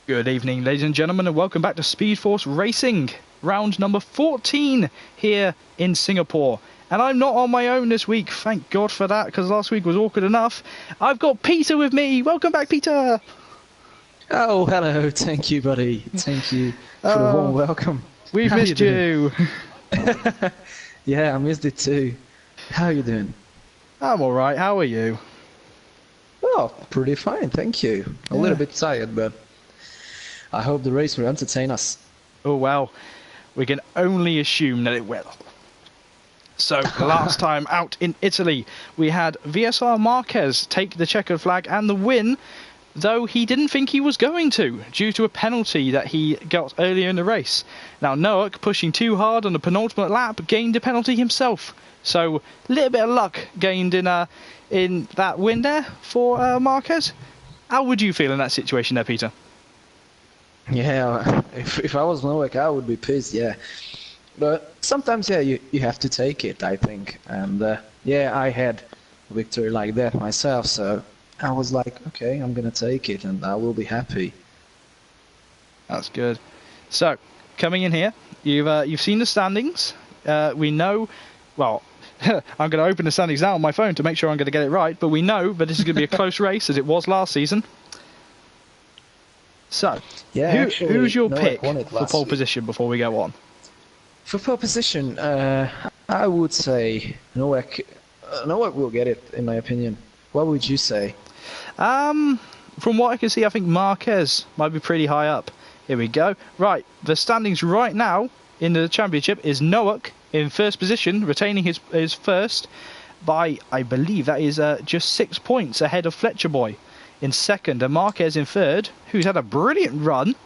Good evening, ladies and gentlemen, and welcome back to Speed Force Racing, round number 14 here in Singapore. And I'm not on my own this week, thank God for that, because last week was awkward enough. I've got Peter with me. Welcome back, Peter. Oh, hello. Thank you, buddy. Thank you for the warm welcome. We've missed you. Yeah, I missed it too. How are you doing? I'm all right. How are you? Oh, pretty fine, thank you. A little bit tired, but I hope the race will entertain us. Oh, well, we can only assume that it will. So, last time out in Italy, we had VSR Marquez take the checkered flag and the win, though he didn't think he was going to, due to a penalty that he got earlier in the race. Now, Noak, pushing too hard on the penultimate lap, gained a penalty himself. So, a little bit of luck gained in that win there for Marquez. How would you feel in that situation there, Peter? Yeah, if I was Noak, I would be pissed, yeah. But sometimes, yeah, you have to take it, I think. And, yeah, I had a victory like that myself, so I was like, okay, I'm going to take it, and I will be happy. That's good. So, coming in here, you've seen the standings. We know, well, I'm going to open the standings now on my phone to make sure I'm going to get it right, but we know that this is going to be a close race, as it was last season. So, yeah, who's your pick for pole position before we go on? For pole position, I would say Noak will get it, in my opinion. What would you say? From what I can see, I think Marquez might be pretty high up. Here we go. Right, the standings right now in the championship is Noak in first position, retaining his first by, I believe, that is just 6 points ahead of Fletcher Boy in second, and Marquez in third, who's had a brilliant run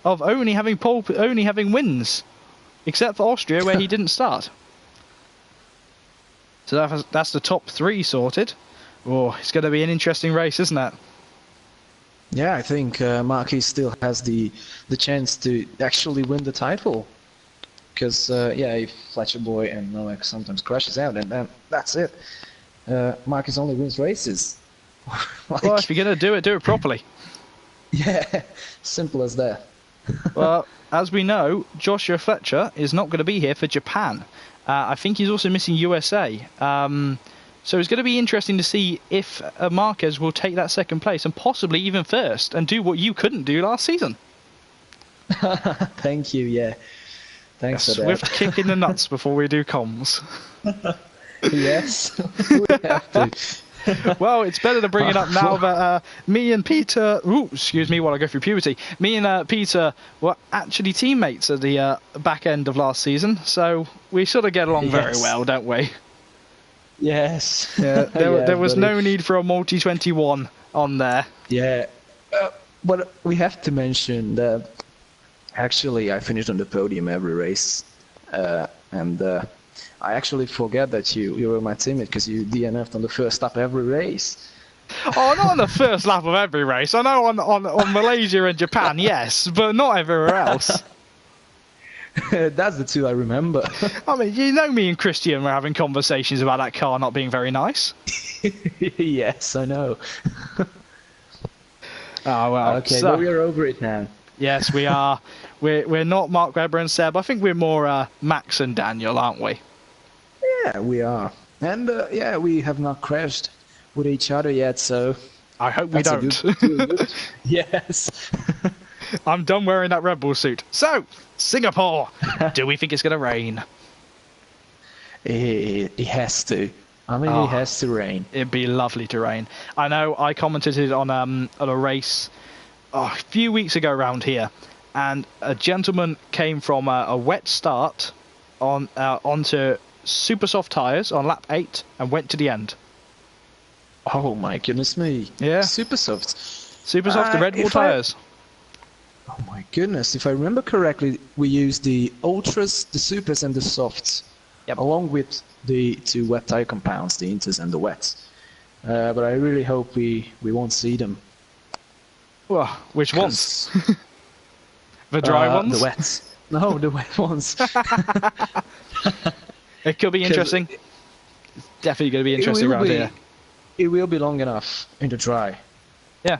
of only having wins, except for Austria, where he didn't start. So that's the top three sorted. Oh, it's going to be an interesting race, isn't it? Yeah, I think Marquez still has the chance to actually win the title. Because, yeah, if Fletcher Boy and Noak sometimes crashes out, and then that's it. Marquez only wins races. Like, well, if you're going to do it properly. Yeah, simple as that. Well, as we know, Joshua Fletcher is not going to be here for Japan. I think he's also missing USA. So it's going to be interesting to see if Marquez will take that second place and possibly even first and do what you couldn't do last season. Thank you, yeah. Thanks for that. Swift kick in the nuts before we do comms. Yes, we have to. Well, it's better to bring it up now that me and Peter... Ooh, excuse me while I go through puberty. Me and Peter were actually teammates at the back end of last season, so we sort of get along very well, don't we? Yes. Yeah, there was no need for a multi-21 on there. Yeah, but we have to mention that actually I finished on the podium every race, and I actually forget that you were my teammate because you DNF'd on the first lap every race. Oh, not on the first lap of every race. I know on Malaysia and Japan, yes, but not everywhere else. That's the two I remember. I mean, you know me and Christian were having conversations about that car not being very nice. Yes, I know. Oh, well. Okay, so, but we're over it now. Yes, we are. We're not Mark Webber and Seb. I think we're more Max and Daniel, aren't we? Yeah, we are. And, yeah, we have not crashed with each other yet, so... I hope we don't. Good. Yes. I'm done wearing that Red Bull suit. So, Singapore. Do we think it's going to rain? It has to. I mean, it has to rain. It'd be lovely to rain. I know I commented on a race a few weeks ago around here, and a gentleman came from a wet start onto super soft tyres on lap 8 and went to the end. Oh my goodness me. Yeah. Super soft. Super soft, the Red Bull tyres. Oh my goodness, if I remember correctly, we used the Ultras, the Supers and the Softs, along with the two wet tyre compounds, the Inters and the Wets. But I really hope we won't see them. Well, which ones? The dry ones? The wets. No, the wet ones. It could be interesting. It's definitely going to be interesting around here. It will be long enough in the dry. Yeah,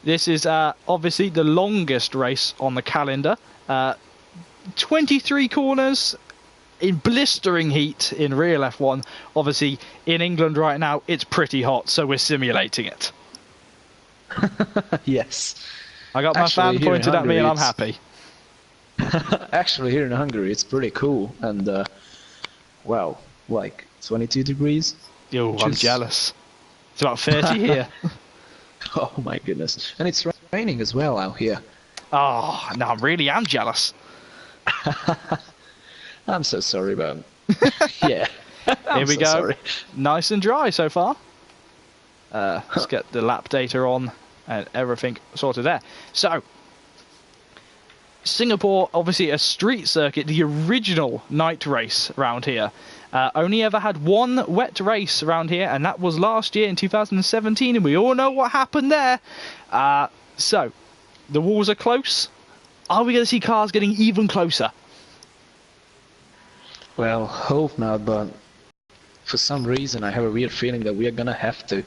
this is obviously the longest race on the calendar. 23 corners in blistering heat in real F1. Obviously, in England right now, it's pretty hot, so we're simulating it. Yes. I got my Actually, fan here in pointed at me and I'm Hungary, happy. Actually, here in Hungary, it's pretty cool, and well, like 22 degrees. Yo, I'm Just- jealous. It's about 30 here. Oh my goodness. And it's raining as well out here. Oh, no, I really am jealous. I'm so sorry, but yeah. Here we so go. sorry. Nice and dry so far. Let's get the lap data on and everything sorted there. So, Singapore, obviously a street circuit, the original night race around here. Only ever had one wet race around here, and that was last year in 2017, and we all know what happened there. So, the walls are close. Are we going to see cars getting even closer? Well, hope not, but for some reason I have a weird feeling that we are gonna have to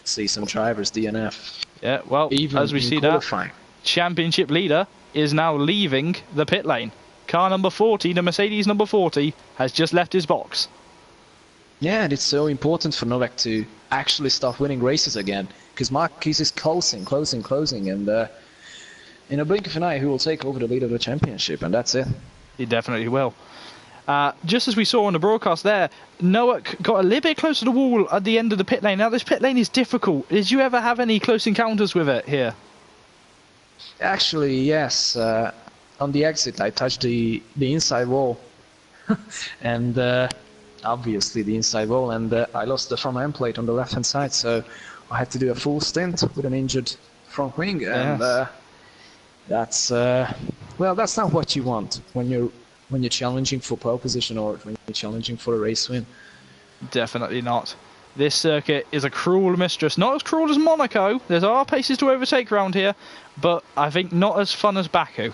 see some drivers DNF. Yeah, well, Even as we in see that, qualifying. championship leader is now leaving the pit lane. Car number 40, the Mercedes number 40, has just left his box. Yeah, and it's so important for Novak to actually start winning races again, because Marquez is closing, and in a blink of an eye, he will take over the lead of the championship, and that's it. He definitely will. Just as we saw on the broadcast there, Noak got a little bit close to the wall at the end of the pit lane. Now, this pit lane is difficult. Did you ever have any close encounters with it here? Actually, yes. On the exit, I touched the inside wall, and obviously the inside wall, and I lost the front end plate on the left-hand side, so I had to do a full stint with an injured front wing, and Yes. that's well, that's not what you want when you're challenging for pole position or when you're challenging for a race win. Definitely not. This circuit is a cruel mistress. Not as cruel as Monaco. There are paces to overtake around here, but I think not as fun as Baku.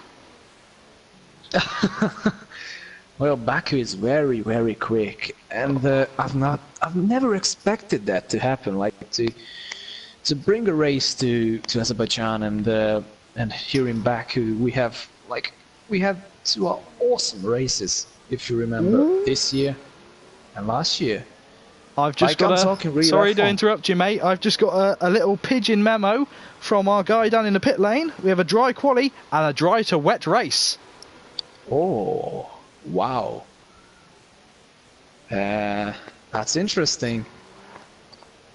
Well, Baku is very, very quick, and I've never expected that to happen. Like to bring a race to Azerbaijan, and here in Baku we had two awesome races, if you remember, this year and last year. I've just got sorry to interrupt you, mate. I've just got a little pigeon memo from our guy down in the pit lane. We have a dry quali and a dry to wet race. Oh, wow. That's interesting.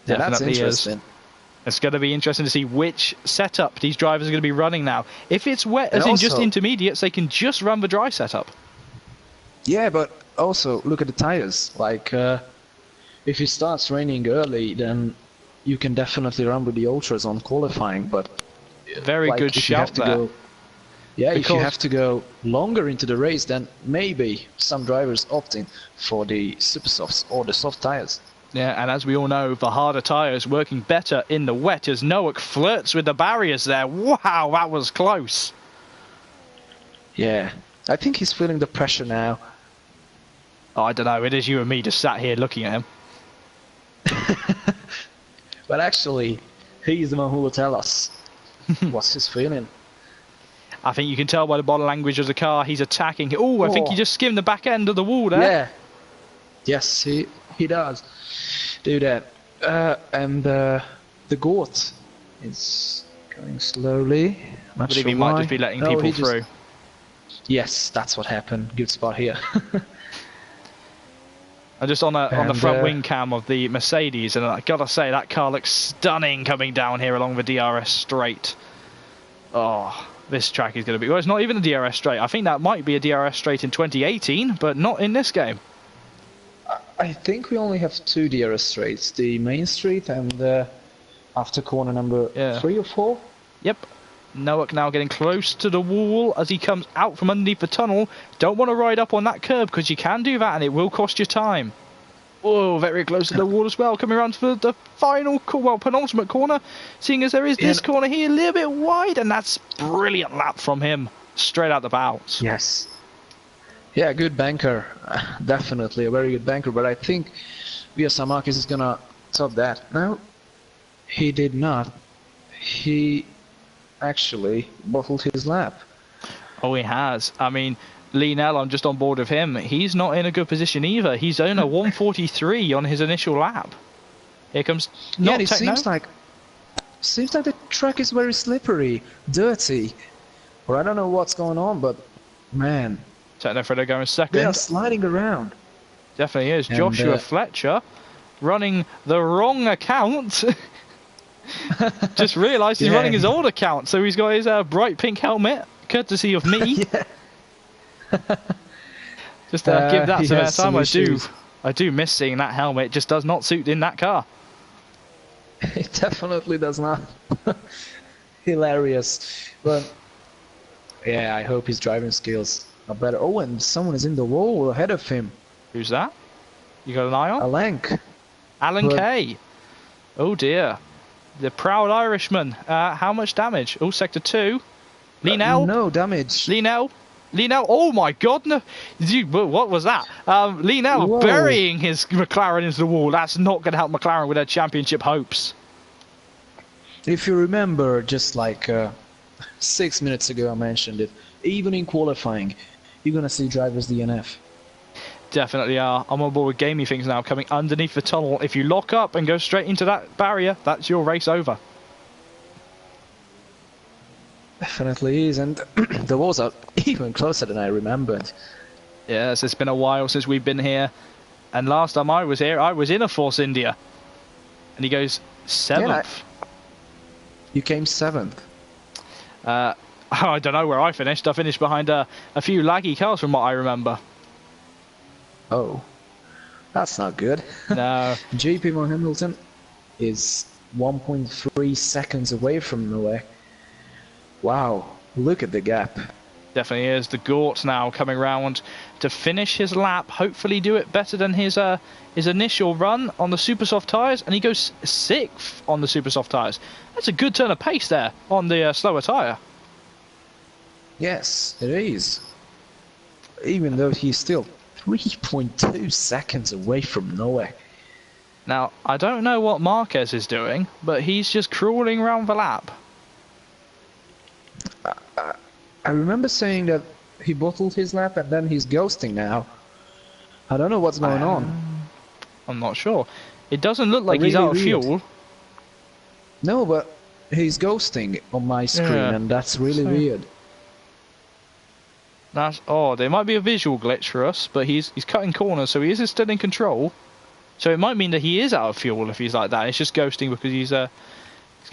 Yeah, that's Definitely is. interesting. It's going to be interesting to see which setup these drivers are going to be running now. If it's wet, And as in just also- intermediates, they can just run the dry setup. Yeah, but also look at the tires. Like, if it starts raining early, then you can definitely run with the ultras on qualifying. But Very like, good if you have shout to there. go, yeah, if you Because- have to go longer into the race, then maybe some drivers opting for the super softs or the soft tires. Yeah, and as we all know, the harder tyres working better in the wet as Noak flirts with the barriers there. Wow, that was close. Yeah, I think he's feeling the pressure now. Oh, I don't know, it is you and me just sat here looking at him. But actually, he's the one who will tell us what's his feeling. I think you can tell by the body language of the car, he's attacking. Oh, I think Oh. he just skimmed the back end of the wall there. Yeah. Yes, he does do that. And the Gort is going slowly. I Not believe sure he might why. just be letting No, people he just- through. Yes, that's what happened. Good spot here. And just on the And, front wing cam of the Mercedes, and I gotta say, that car looks stunning coming down here along the DRS straight. Oh, this track is going to be... Well, it's not even a DRS straight. I think that might be a DRS straight in 2018, but not in this game. I think we only have two DRS straights, the main street and after corner number Yeah. 3 or 4. Yep. Noak now getting close to the wall as he comes out from underneath the tunnel. Don't want to ride up on that curb because you can do that and it will cost you time. Oh, very close to the wall as well. Coming around for the final, penultimate corner. Seeing as there is this corner here a little bit wide, and that's brilliant lap from him. Straight out the bounce. Yes. Yeah, good banker. Definitely a very good banker, but I think VSR Marquez is gonna top that. No, he did not. he actually bottled his lap. Oh, he has. I mean, Lienel, I'm just on board with him. He's not in a good position either. He's on a 143 on his initial lap. Here comes Yeah, not and it Techno. seems like the track is very slippery, dirty, or I don't know what's going on, but man, Techno Freddo going they second. are sliding around. Definitely is. And, Joshua Fletcher running the wrong account. Just realised he's Yeah. running his old account, so he's got his bright pink helmet, courtesy of me. Yeah. Just give that he some has some airtime. issues. I do miss seeing that helmet. It just does not suit in that car. It definitely does not. Hilarious. But yeah, I hope his driving skills are better. Oh, and someone is in the wall ahead of him. Who's that? You got an eye on? Alank. Alan But- Kay. Oh dear. The proud Irishman. How much damage? Oh, sector 2. Lienel. No damage. Lienel. Oh my god. No. What was that? Lienel Whoa. burying his McLaren into the wall. That's not going to help McLaren with their championship hopes. If you remember, just like 6 minutes ago I mentioned it, even in qualifying, you're going to see drivers DNF. Definitely are. I'm on board with Gamey Things now, coming underneath the tunnel. If you lock up and go straight into that barrier, that's your race over. Definitely is, and the walls are even closer than I remembered. Yes, it's been a while since we've been here. And last time I was here, I was in a Force India. And he goes 7th. You came 7th. I don't know where I finished. I finished behind a few laggy cars from what I remember. Oh, that's not good. No. JP Moore Hamilton is 1.3 seconds away from Noé. Wow, look at the gap. Definitely is. The Gort now coming round to finish his lap. Hopefully do it better than his initial run on the super soft tyres. And he goes 6th on the super soft tyres. That's a good turn of pace there on the slower tyre. Yes, it is. Even though he's still 3.2 seconds away from Noé. Now, I don't know what Marquez is doing, but he's just crawling around the lap. I remember saying that he bottled his lap and then he's ghosting now. I don't know what's going on. I'm not sure. It doesn't look like Really he's out of weird. fuel. No, but he's ghosting on my screen, Yeah. and that's really So- weird. That's odd. It might be a visual glitch for us, but he's cutting corners, so he is still in control. So it might mean that he is out of fuel if he's like that. It's just ghosting because he's going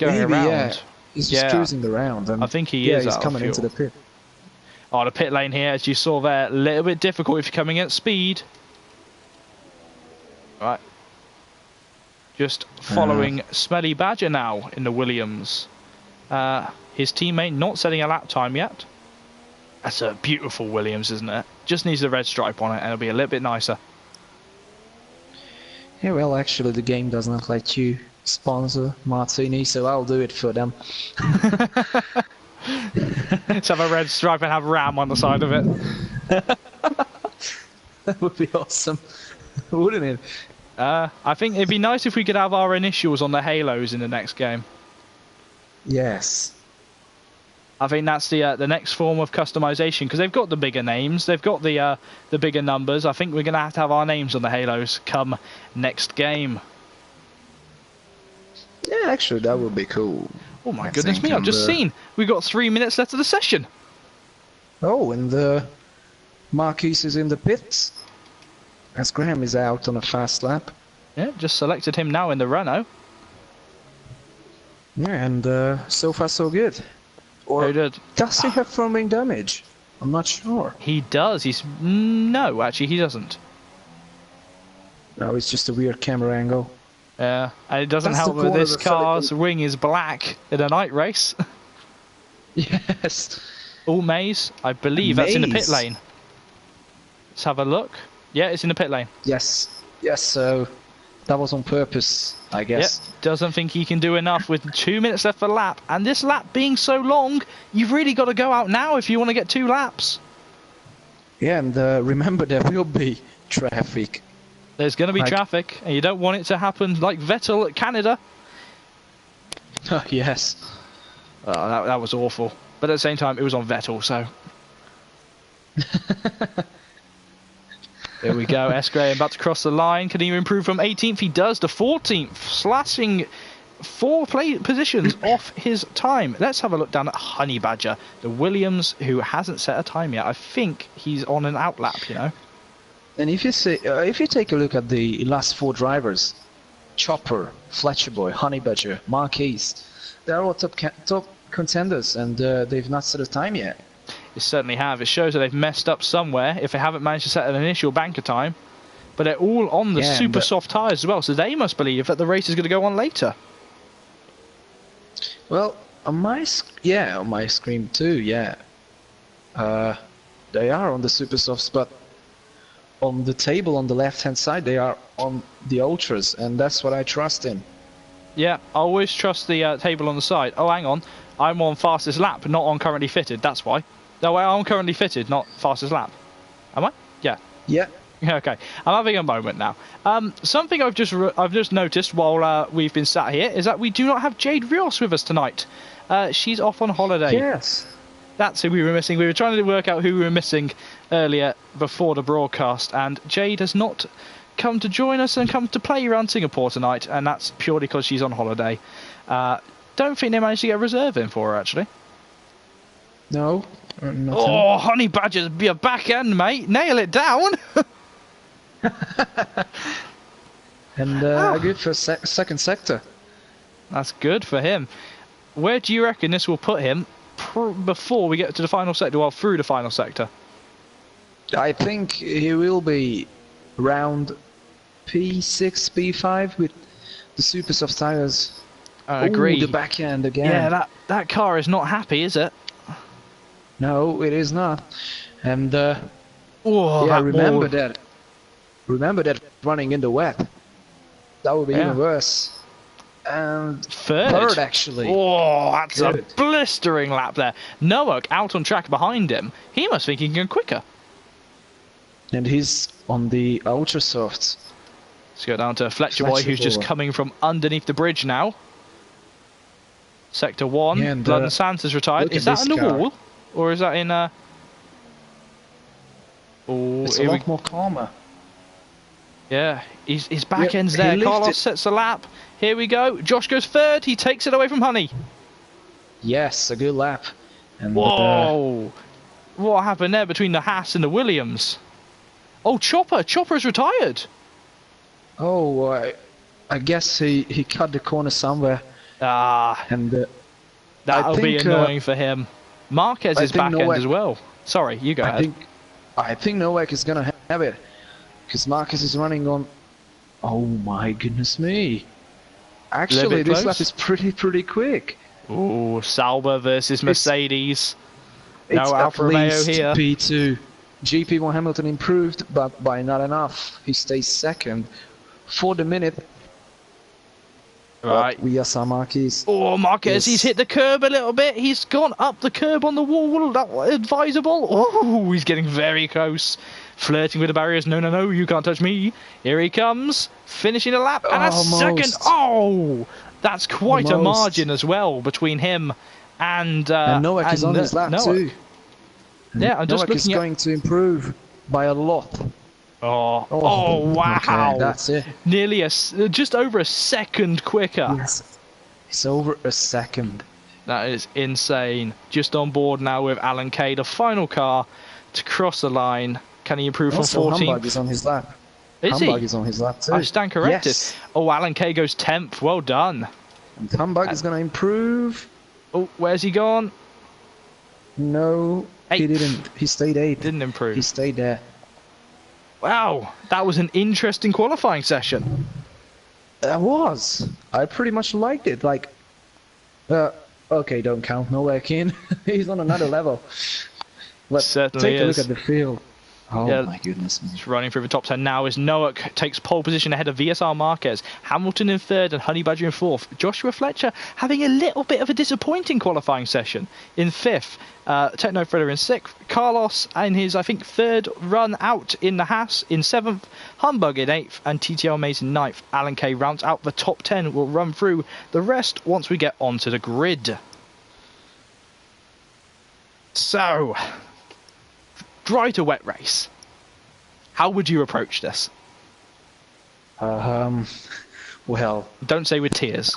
Maybe, around. yeah. He's just Yeah. cruising around. And I think he yeah, is he's out of coming into fuel. the pit. Oh, the pit lane here, as you saw there, a little bit difficult if you're coming at speed. Right. Just following Smelly Badger now in the Williams. His teammate not setting a lap time yet. That's a beautiful Williams, isn't it? Just needs the red stripe on it and it'll be a little bit nicer. Yeah, well, actually, the game does not let you sponsor Martini, so I'll do it for them. Let's have a red stripe and have Ram on the side of it. That would be awesome, wouldn't it? I think it'd be nice if we could have our initials on the halos in the next game. Yes. I think that's the next form of customization because they've got the bigger names, they've got the bigger numbers. I think we're going to have our names on the halos come next game. Yeah, actually, that would be cool. Oh my I goodness think me! I've just I'm, seen we've got 3 minutes left of the session. Oh, and Marquis is in the pits. As Graham is out on a fast lap. Yeah, just selected him now in the Renault. Yeah, and so far so good. Or Who did? does he have front wing damage? I'm not sure. He does. No, actually he doesn't. No, it's just a weird camera angle. Yeah, and it doesn't That's the help that corner this of the Philip- car's wing is black in a night race. Yes. All maze, I believe that's in the pit Maze. lane. Let's have a look. Yeah, it's in the pit lane. Yes. Yes, so that was on purpose, I guess. Yep, doesn't think he can do enough with 2 minutes left for lap. And this lap being so long, you've really got to go out now if you want to get 2 laps. Yeah, and remember there will be traffic. There's going to be Like- traffic, and you don't want it to happen like Vettel at Canada. Yes. That was awful. But at the same time, it was on Vettel, so. There we go. S. Graham about to cross the line. Can he improve from 18th? He does to 14th, slashing 4 positions off his time. Let's have a look down at Honey Badger, the Williams, who hasn't set a time yet. I think he's on an outlap, you know. And if you take a look at the last 4 drivers, Chopper, Fletcher Boy, Honey Badger, Marquez, they're all top contenders, and they've not set a time yet. They certainly have. It shows that they've messed up somewhere if they haven't managed to set an initial banker time. But they're all on the super soft tyres as well, so they must believe that the race is going to go on later. Well, on my screen too, yeah. They are on the super softs, but on the table on the left-hand side, they are on the ultras, and that's what I trust in. Yeah, I always trust the table on the side. Oh, hang on. I'm on fastest lap, not on currently fitted. That's why. No, I'm currently fitted, not fastest lap. Am I? Yeah. Yeah. Okay. I'm having a moment now. Something I've just noticed while we've been sat here is that we do not have Jade Rios with us tonight. She's off on holiday. Yes. That's who we were missing. We were trying to work out who we were missing earlier before the broadcast, and Jade has not come to join us and come to play around Singapore tonight, and that's purely because she's on holiday. Don't think they managed to get a reserve in for her, actually. No. Oh, Honey Badger's be a back end, mate. Nail it down. And good for second sector. That's good for him. Where do you reckon this will put him before we get to the final sector, well, through the final sector? I think he will be around P6, P5 with the super soft tires. I agree. The back end again. Yeah, that car is not happy, is it? No, it is not. And remember that running in the wet. That would be even worse. And third actually. Oh, that's a blistering lap there. Noak out on track behind him. He must think he can go quicker. And he's on the ultra softs. Let's go down to Fletcher Boy, who's just coming from underneath the bridge now. Sector 1, yeah, Blood and Santa's retired. Is that in the wall? Or is that in Oh, it's a lot more calmer. Yeah, his back end's there. Carlos sets the lap. Here we go. Josh goes third. He takes it away from Honey. Yes, a good lap. And whoa! What happened there between the Haas and the Williams? Oh, Chopper's retired. Oh, I guess he cut the corner somewhere. And that'll be annoying for him. Marquez is back end as well. Sorry, you go ahead. I think Nowak is gonna have it, because Marquez is running on. Oh my goodness me! Actually, this lap is pretty quick. Ooh, Sauber versus Mercedes. No Alfa Romeo here. P2. GP1 Hamilton improved, but by not enough. He stays second for the minute. Right. We are some Marquez. Oh, Marquez, he's hit the curb a little bit. He's gone up the curb on the wall. That was advisable. Oh, he's getting very close. Flirting with the barriers. No, you can't touch me. Here he comes. Finishing a lap. And a second. Oh, that's quite a margin as well between him and Nowak is on his lap too. Yeah, I'm just looking is going to improve by a lot. Oh, wow. Okay, that's it. Nearly just over a second quicker. Yes. It's over a second. That is insane. Just on board now with Alan Kay, the final car to cross the line. Can he improve from 14th? Humbug is on his lap. Humbug is on his lap too. I stand corrected. Yes. Oh, Alan Kay goes 10th. Well done. And Humbug is going to improve. Oh, where's he gone? No, 8th. He didn't. He stayed 8th. Didn't improve. He stayed there. Wow, that was an interesting qualifying session. That was. I pretty much liked it. Like, okay, don't count Nowak in. He's on another level. Let's take a look at the field. Oh my goodness me. Just running through the top 10 now is Noak takes pole position ahead of VSR Marquez, Hamilton in third and Honey Badger in fourth. Joshua Fletcher having a little bit of a disappointing qualifying session in fifth. Techno Thriller in sixth. Carlos in his, I think, third run out in the Haas in seventh. Humbug in eighth and TTL Mays in ninth. Alan Kay rounds out the top 10. We'll run through the rest once we get onto the grid. So, dry to wet race. How would you approach this? Well, Don't say with tears.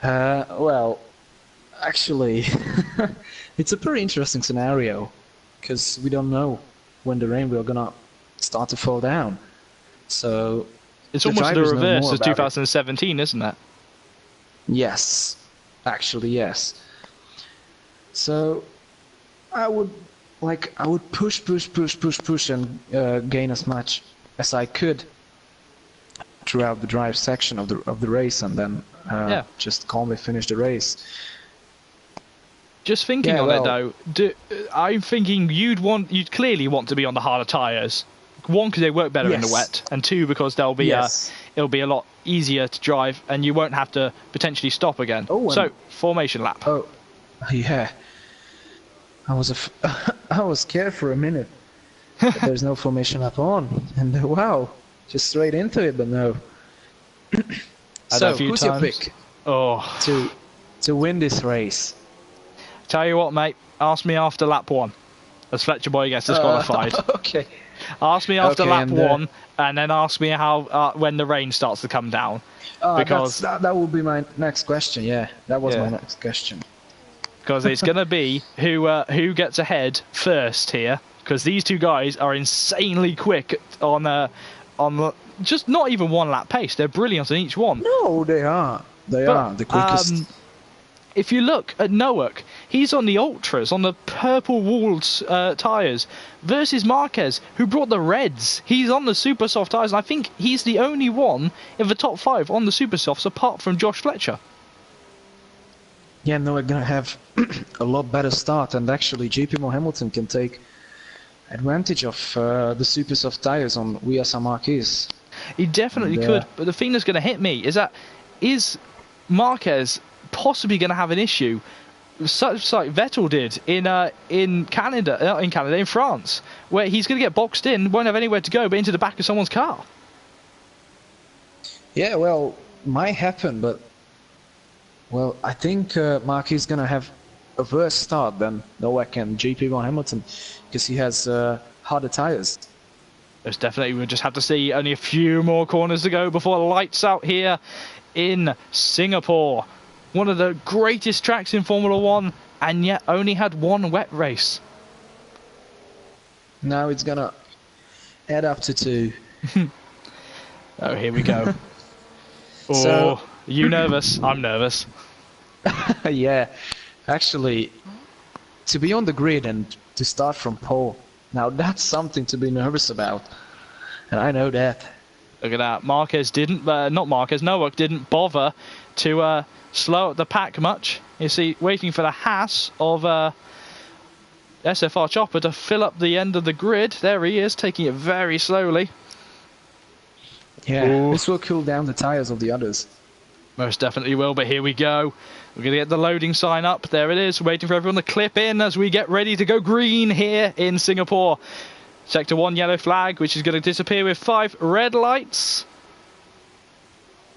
Well, actually, it's a pretty interesting scenario because we don't know when the rain will gonna start to fall down. So It's the almost the drivers know reverse more of about it. 2017, isn't it? Yes, actually, yes. So I would push and gain as much as I could throughout the drive section of the race, and then just calmly finish the race. Just thinking Yeah, on well- it though, I'm thinking you'd clearly want to be on the harder tyres. One, because they work better in the Yes. wet, and two, because they'll be Yes. it'll be a lot easier to drive, and you won't have to potentially stop again. Oh, and- So formation lap. Oh, yeah. I was scared for a minute. But there's no formation up on, and wow, just straight into it. But no. Had that So a few who's times. your pick Oh, to win this race? tell you what, mate. Ask me after lap 1, as Fletcher Boy gets disqualified. Okay. Ask me after Okay, lap and, 1, and then ask me how when the rain starts to come down. Because- that will be my next question. Yeah, that was Yeah. my next question. Because it's going to be who gets ahead first here. Because these two guys are insanely quick on just not even one lap pace. They're brilliant on each one. No, they are. They are the quickest. If you look at Nowak, he's on the ultras, on the purple walled tyres, versus Marquez, who brought the reds. He's on the super soft tyres, and I think he's the only one in the top 5 on the super softs, apart from Josh Fletcher. Yeah, no, we're gonna have a lot better start, and actually, JP Hamilton can take advantage of the super soft tires on VSR Marquez. He definitely And, could, but the thing that's going to hit me is Marquez possibly going to have an issue, such like Vettel did in Canada, not in Canada, in France, where he's going to get boxed in, won't have anywhere to go, but into the back of someone's car. Yeah, well, might happen, but well, I think Marquez is gonna have a worse start than Nowak and JP Hamilton because he has harder tires. There's definitely, we'll just have to see only a few more corners to go before lights out here in Singapore. One of the greatest tracks in Formula One, and yet only had one wet race. Now it's gonna add up to 2. Oh, here we go. Oh, So- you nervous? I'm nervous. Yeah, actually, to be on the grid and to start from pole, now that's something to be nervous about, and I know that. Look at that. Nowak didn't bother to slow up the pack much. You see, waiting for the Haas of SFR Chopper to fill up the end of the grid. There he is, taking it very slowly. Yeah, Ooh. this will cool down the tires of the others. Most definitely will, but here we go. We're going to get the loading sign up. There it is, waiting for everyone to clip in as we get ready to go green here in Singapore. Sector 1 yellow flag, which is going to disappear with 5 red lights.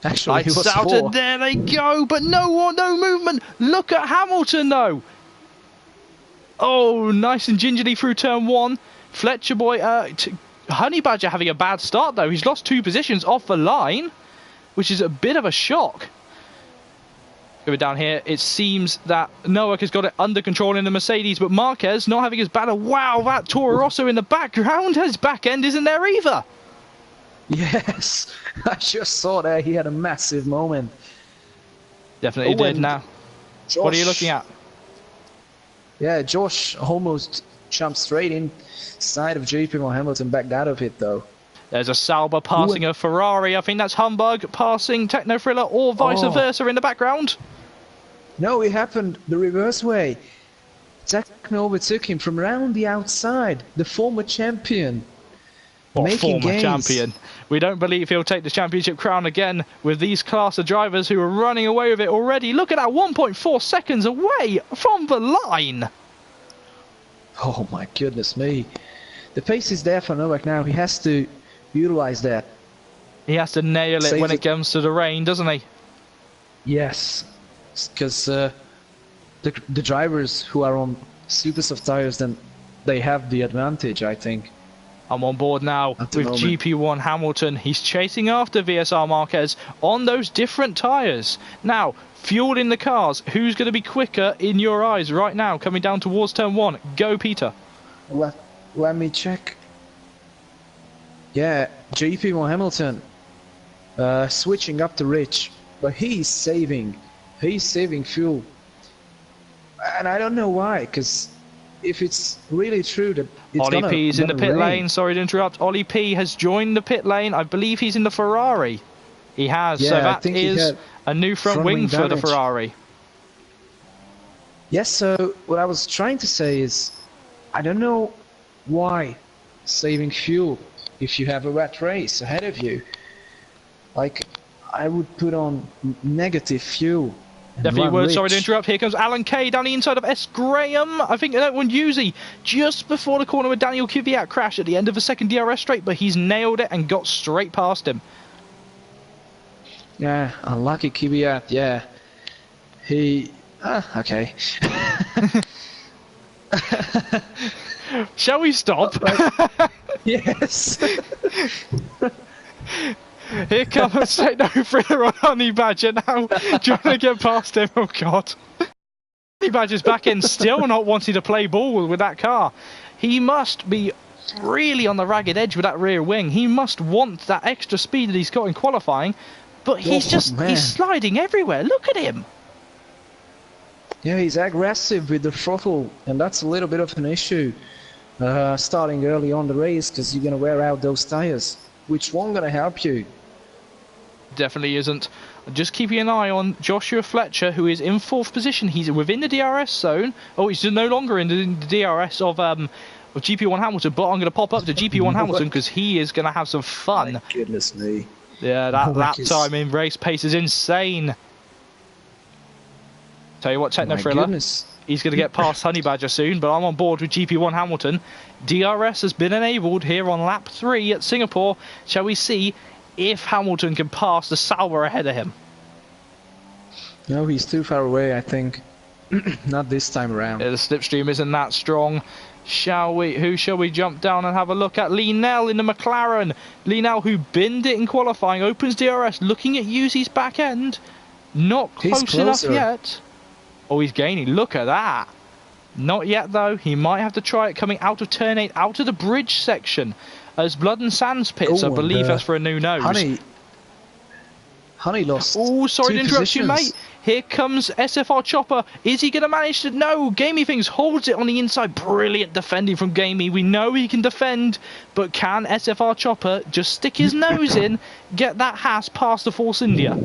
Actually, it Lights was out, 4. and there they go, but no movement. Look at Hamilton, though. Oh, nice and gingerly through turn 1. Fletcher Boy, Honey Badger having a bad start, though. He's lost 2 positions off the line, which is a bit of a shock. Over down here, it seems that Nowak has got it under control in the Mercedes, but Marquez not having his banner. Wow, that Toro Rosso in the background, his back end isn't there either. Yes, I just saw that. He had a massive moment. Definitely Oh, did and now. What are you looking at? Yeah, Josh almost jumped straight inside of JP Hamilton, backed out of it though. There's a Sauber passing a Ferrari. I think that's Humbug passing Techno Thriller or vice versa in the background. No, it happened the reverse way. Techno overtook him from around the outside. The former champion. Or making former gains. champion. We don't believe he'll take the championship crown again with these class of drivers who are running away with it already. Look at that, 1.4 seconds away from the line. Oh my goodness me. The pace is there for Nowak now. He has to utilize that. He has to nail it Saves when it. it comes to the rain, doesn't he? Yes. Because the the drivers who are on super soft tires, then they have the advantage, I think. I'm on board now At with the moment. GP1 Hamilton. He's chasing after VSR Marquez on those different tyres. Now, fuel in the cars. Who's going to be quicker in your eyes right now, coming down towards turn 1? Go, Peter. Let me check. Yeah, GP1 Hamilton switching up to Rich, but he's saving fuel, and I don't know why. Because if it's really true that it's Ollie P is in the pit rain. lane. Sorry to interrupt. Ollie P has joined the pit lane. I believe he's in the Ferrari. He has. Yeah, so I that think he is had a new front wing for the damage. Ferrari. Yes, so what I was trying to say is, I don't know why saving fuel if you have a wet race ahead of you. Like, I would put on negative fuel. and Definitely run would. Sorry rich. to interrupt. Here comes Alan Kay down the inside of S. Graham. I think that one Yuzi just before the corner with Daniel Kvyat crashed at the end of the second DRS straight, but he's nailed it and got straight past him. Yeah, unlucky Kvyat, yeah. He... okay. Shall we stop? Yes. Here comes straight no thriller on Honey Badger now, trying to get past him. Oh God. Honey Badger's back in, still not wanting to play ball with that car. He must be really on the ragged edge with that rear wing. He must want that extra speed that he's got in qualifying, but he's man. he's sliding everywhere. Look at him. Yeah, he's aggressive with the throttle, and that's a little bit of an issue. Starting early on the race, because you're going to wear out those tires. Which one going to help you? Definitely isn't. Just keeping an eye on Joshua Fletcher, who is in 4th position. He's within the DRS zone. Oh, he's no longer in the DRS of GP1 Hamilton, but I'm going to pop up to GP1 Hamilton because he is going to have some fun. My goodness me. Yeah, that lap Marcus. time in race pace is insane. Tell you what, Techno My Thriller, goodness. he's going to get past Honey Badger soon, but I'm on board with GP1 Hamilton. DRS has been enabled here on lap 3 at Singapore. Shall we see if Hamilton can pass the Sauber ahead of him? No, he's too far away, I think. Not this time around. Yeah, the slipstream isn't that strong. Who shall we jump down and have a look at? Lee Nell in the McLaren. Lee Nell, who binned it in qualifying, opens DRS, looking at Yuzi's back end. Not He's close enough closer. yet. Oh, he's gaining. Look at that. Not yet, though. He might have to try it coming out of turn 8, out of the bridge section. As Blood and Sands pits, I Oh, believe and, that's for a new nose. Honey lost. Oh, sorry to two interrupt you, positions. mate. Here comes SFR Chopper. Is he going to manage to... No, Gamey Things holds it on the inside. Brilliant defending from Gamey. We know he can defend, but can SFR Chopper just stick his nose in, get that Haas past the Force India?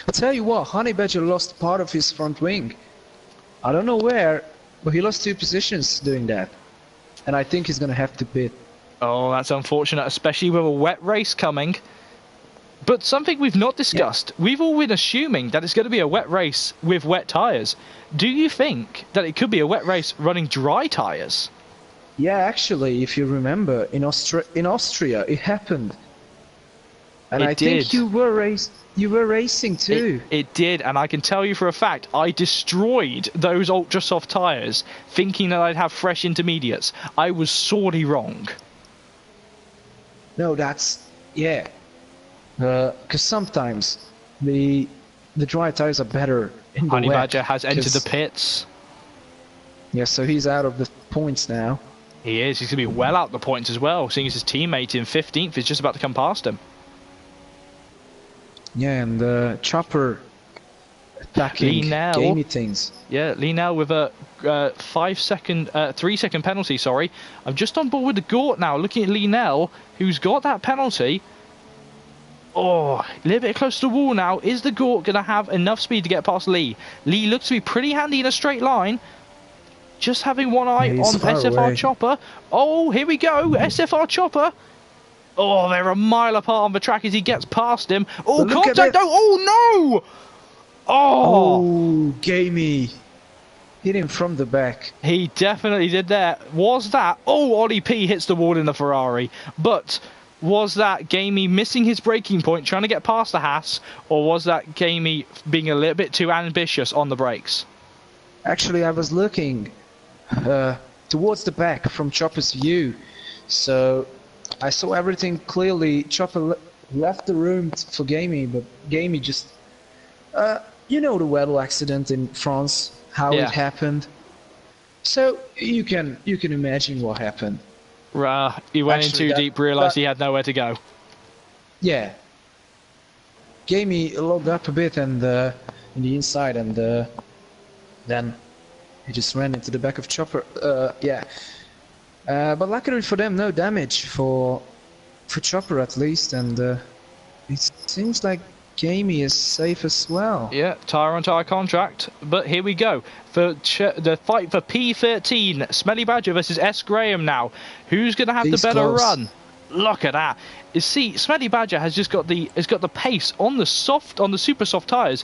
I'll tell you what, Honey Badger lost part of his front wing. I don't know where, but he lost 2 positions doing that. And I think he's going to have to pit. Oh, that's unfortunate, especially with a wet race coming. But something we've not discussed, we've all been assuming that it's going to be a wet race with wet tyres. Do you think that it could be a wet race running dry tyres? Yeah, actually, if you remember, in Austria, it happened. And It I did. think you were racing too. It did, and I can tell you for a fact, I destroyed those ultra soft tyres, thinking that I'd have fresh intermediates. I was sorely wrong. No, that's... yeah. Because sometimes the dry tires are better in the Honey wet. Badger has entered the 'cause- pits. Yeah, so he's out of the points now. He is. He's going to be well out the points as well, seeing as his teammate in 15th is just about to come past him. Yeah, and Chopper attacking Linnell. gamey things. Yeah, Linnell with a 3 second penalty, sorry. I'm just on board with the Gort now, looking at Linnell, who's got that penalty. Oh, a little bit close to the wall now. Is the Gort going to have enough speed to get past Lee? Lee looks to be pretty handy in a straight line. Just having one eye Yeah, he's on far SFR away. Chopper. Oh, here we go. SFR Chopper. Oh, they're a mile apart on the track as he gets past him. Oh, But look at contact. it. Oh, no. Oh. Oh, gamey. Hit him from the back. He definitely did there. Was that... Oh, Ollie P hits the wall in the Ferrari. But was that Gamey missing his braking point, trying to get past the Haas? Or was that Gamey being a little bit too ambitious on the brakes? Actually, I was looking towards the back from Chopper's view, so I saw everything clearly. Chopper left the room for Gamey, but Gamey just, you know, the Weddle accident in France, how Yeah. it happened. So you can imagine what happened. He went in Actually, too that- deep, realised that- he had nowhere to go. Yeah. Gamey logged up a bit and in the inside, and then he just ran into the back of Chopper. Yeah. But luckily for them, no damage for Chopper at least, and it seems like Gamey is safe as well. Yeah, tyre on tyre contract. But here we go. For the fight for P13, Smelly Badger versus S. Graham now. Who's going to have He's the better close. run? Look at that. You see, Smelly Badger has just got the pace on the super soft tyres.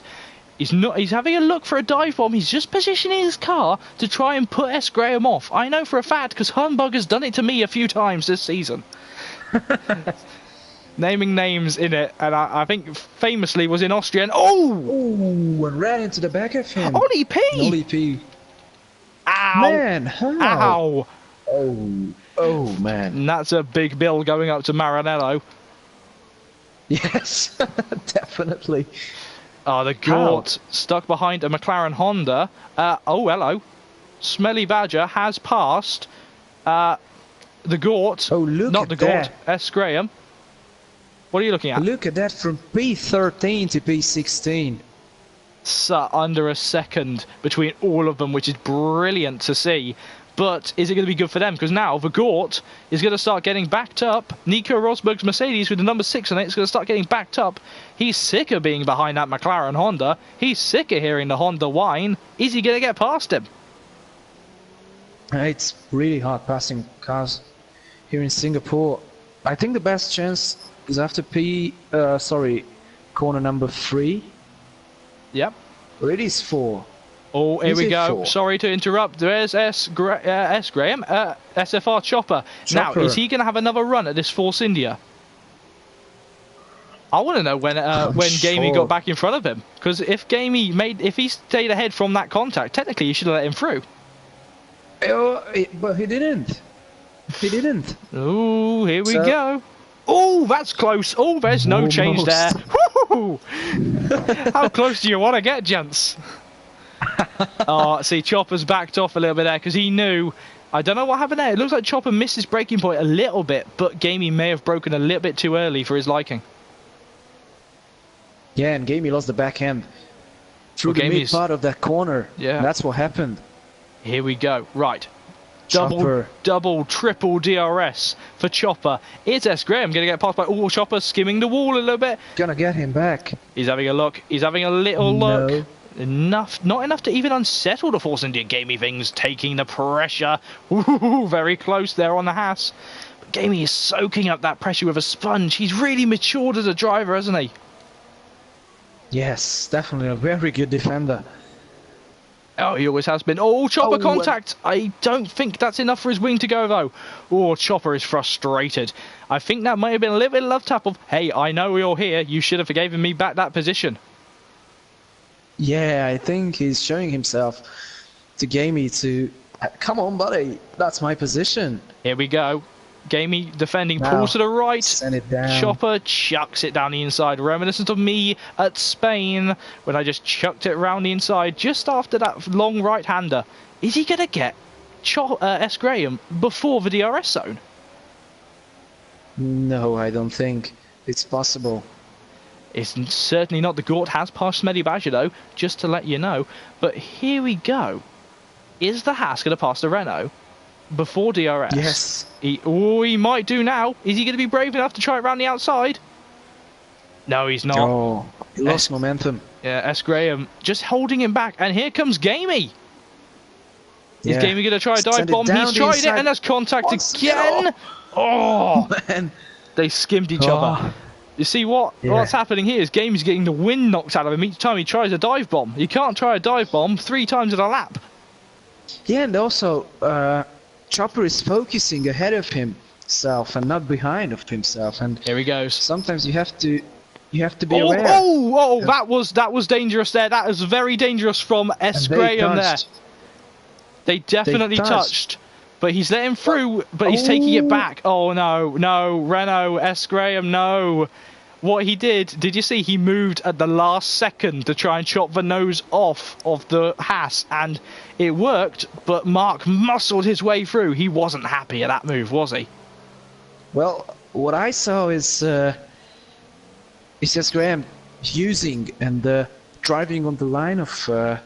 He's having a look for a dive bomb. He's just positioning his car to try and put S. Graham off. I know for a fact because Humbug has done it to me a few times this season. Naming names in it, and I think famously was in Austria. And Ooh, and ran into the back of him. Ollie P! Ollie P. Ow! Man, how? Ow! Oh man. And that's a big bill going up to Maranello. Yes, definitely. Oh, the Gort stuck behind a McLaren Honda. Oh, hello. Smelly Badger has passed the Gort. Oh, look Not at the Gort. that. S. Graham. What are you looking at? Look at that, from P13 to P16. Under a second between all of them, which is brilliant to see. But is it going to be good for them? Because now the Gort is going to start getting backed up. Nico Rosberg's Mercedes with the number 6 on it is going to start getting backed up. He's sick of being behind that McLaren Honda. He's sick of hearing the Honda whine. Is he going to get past him? It's really hard passing cars here in Singapore. I think the best chance is after corner number 3. Yep. Or it is 4. Oh, here Is we it go. 4? Sorry to interrupt. There's S. Graham. SFR Chopper. Now, is he going to have another run at this Force India? I want to know when Gamey sure. got back in front of him. Because if he stayed ahead from that contact, technically you should have let him through. But he didn't. He didn't. Oh, here we So- go. Oh, that's close. Oh, there's no change there. Woo! How close do you want to get, gents? Oh, see, Chopper's backed off a little bit there because he knew. I don't know what happened there. It looks like Chopper missed his braking point a little bit, but Gamey may have broken a little bit too early for his liking. Yeah, and Gamey lost the back end through the mid Gamey's- part of that corner. Yeah. That's what happened. Here we go. Right. Chopper. Double, triple DRS for Chopper. Is S. Graham going to get passed by... Oh, Chopper skimming the wall a little bit. Gonna get him back. He's having a look. He's having a little look. No. Not enough to even unsettle the Force India. Gamey things taking the pressure. Ooh, very close there on the Haas. But Gamey is soaking up that pressure with a sponge. He's really matured as a driver, hasn't he? Yes, definitely a very good defender. Oh, he always has been. Oh, Chopper Oh, contact. I don't think that's enough for his wing to go, though. Oh, Chopper is frustrated. I think that might have been a little bit of love tap of, hey, I know you're here. You should have forgiven me back that position. Yeah, I think he's showing himself to Gamey to... Come on, buddy. That's my position. Here we go. Gamey defending, Now, pulls to the right. Send it down. Chopper chucks it down the inside, reminiscent of me at Spain when I just chucked it round the inside just after that long right-hander. Is he going to get S. Graham before the DRS zone? No, I don't think it's possible. It's certainly not. The Gort has passed Smelly Badger, though, just to let you know. But here we go. Is the Haas going to pass the Renault before DRS? Yes. He might do now. Is he going to be brave enough to try it round the outside? No, he's not. Oh, he lost momentum. Yeah, S. Graham just holding him back. And here comes Gamey. Is Yeah. Gamey going to try a dive Send it bomb? down He's the tried it, inside. and there's contact Once again. Oh, Man. they skimmed each other. You see what's happening here is Gamey's getting the wind knocked out of him each time he tries a dive bomb. You can't try a dive bomb 3 times in a lap. Yeah, and also Chopper is focusing ahead of himself and not behind of himself, and Here he goes. sometimes you have to be Oh, aware. that was dangerous there. That was very dangerous from S. And they Graham there. touched. They definitely touched. But he's let him through, but he's taking it back. Oh, no, no, Renault, S. Graham, no. What he did you see? He moved at the last second to try and chop the nose off of the Haas, and it worked, but Mark muscled his way through. He wasn't happy at that move, was he? Well, what I saw is S. Graham using and driving on the line of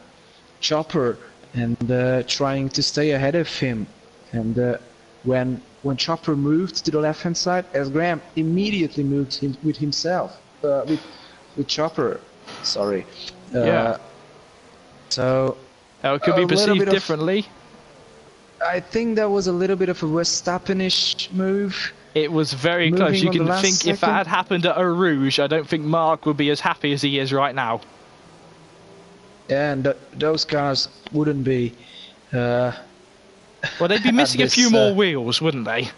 Chopper and trying to stay ahead of him. And when Chopper moved to the left-hand side, S. Graham immediately moved with himself, with Chopper. Sorry. Yeah. So. It could be perceived differently. I think that was a little bit of a Verstappen-ish move. It was very close. You can think if that had happened at Eau Rouge, I don't think Mark would be as happy as he is right now. And those cars wouldn't be. Well, they'd be missing a few more wheels, wouldn't they?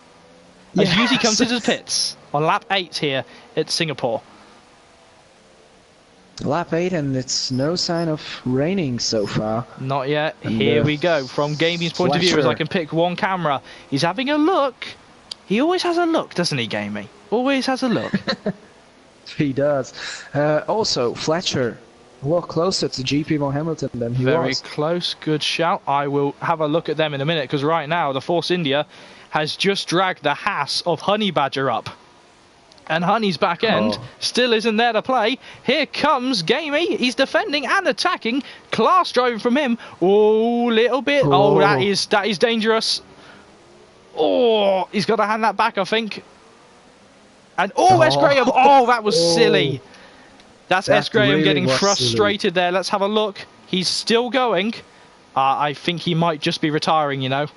As Yuzi comes into the pits on lap 8 here at Singapore. Lap 8, and it's no sign of raining so far. Not yet. And here we go. From Gamey's point of view, as I can pick one camera, he's having a look. He always has a look, doesn't he, Gamey? Always has a look. He does. Also, Fletcher. A lot closer to GP Mo Hamilton than he was. Very close, good shout. I will have a look at them in a minute, because right now the Force India has just dragged the Haas of Honey Badger up. And Honey's back end still isn't there to play. Here comes Gamey. He's defending and attacking. Class driving from him. Oh, little bit. Oh, that is dangerous. Oh, he's got to hand that back, I think. And S. Graham. Oh, that was silly. That's S. Graham really getting frustrated there. Let's have a look. He's still going. I think he might just be retiring, you know.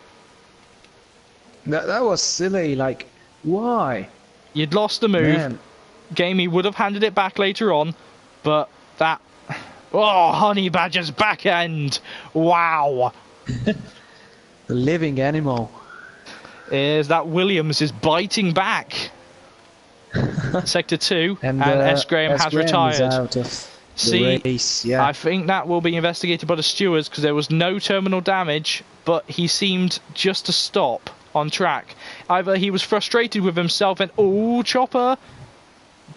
That was silly. Like, why? You'd lost the move. Gamey would have handed it back later on, but that... Oh, Honey Badger's back end. Wow. The living animal. Is that Williams is biting back. Sector 2, and S. Graham has retired. Out of the race, yeah. I think that will be investigated by the stewards because there was no terminal damage, but he seemed just to stop on track. Either he was frustrated with himself and Chopper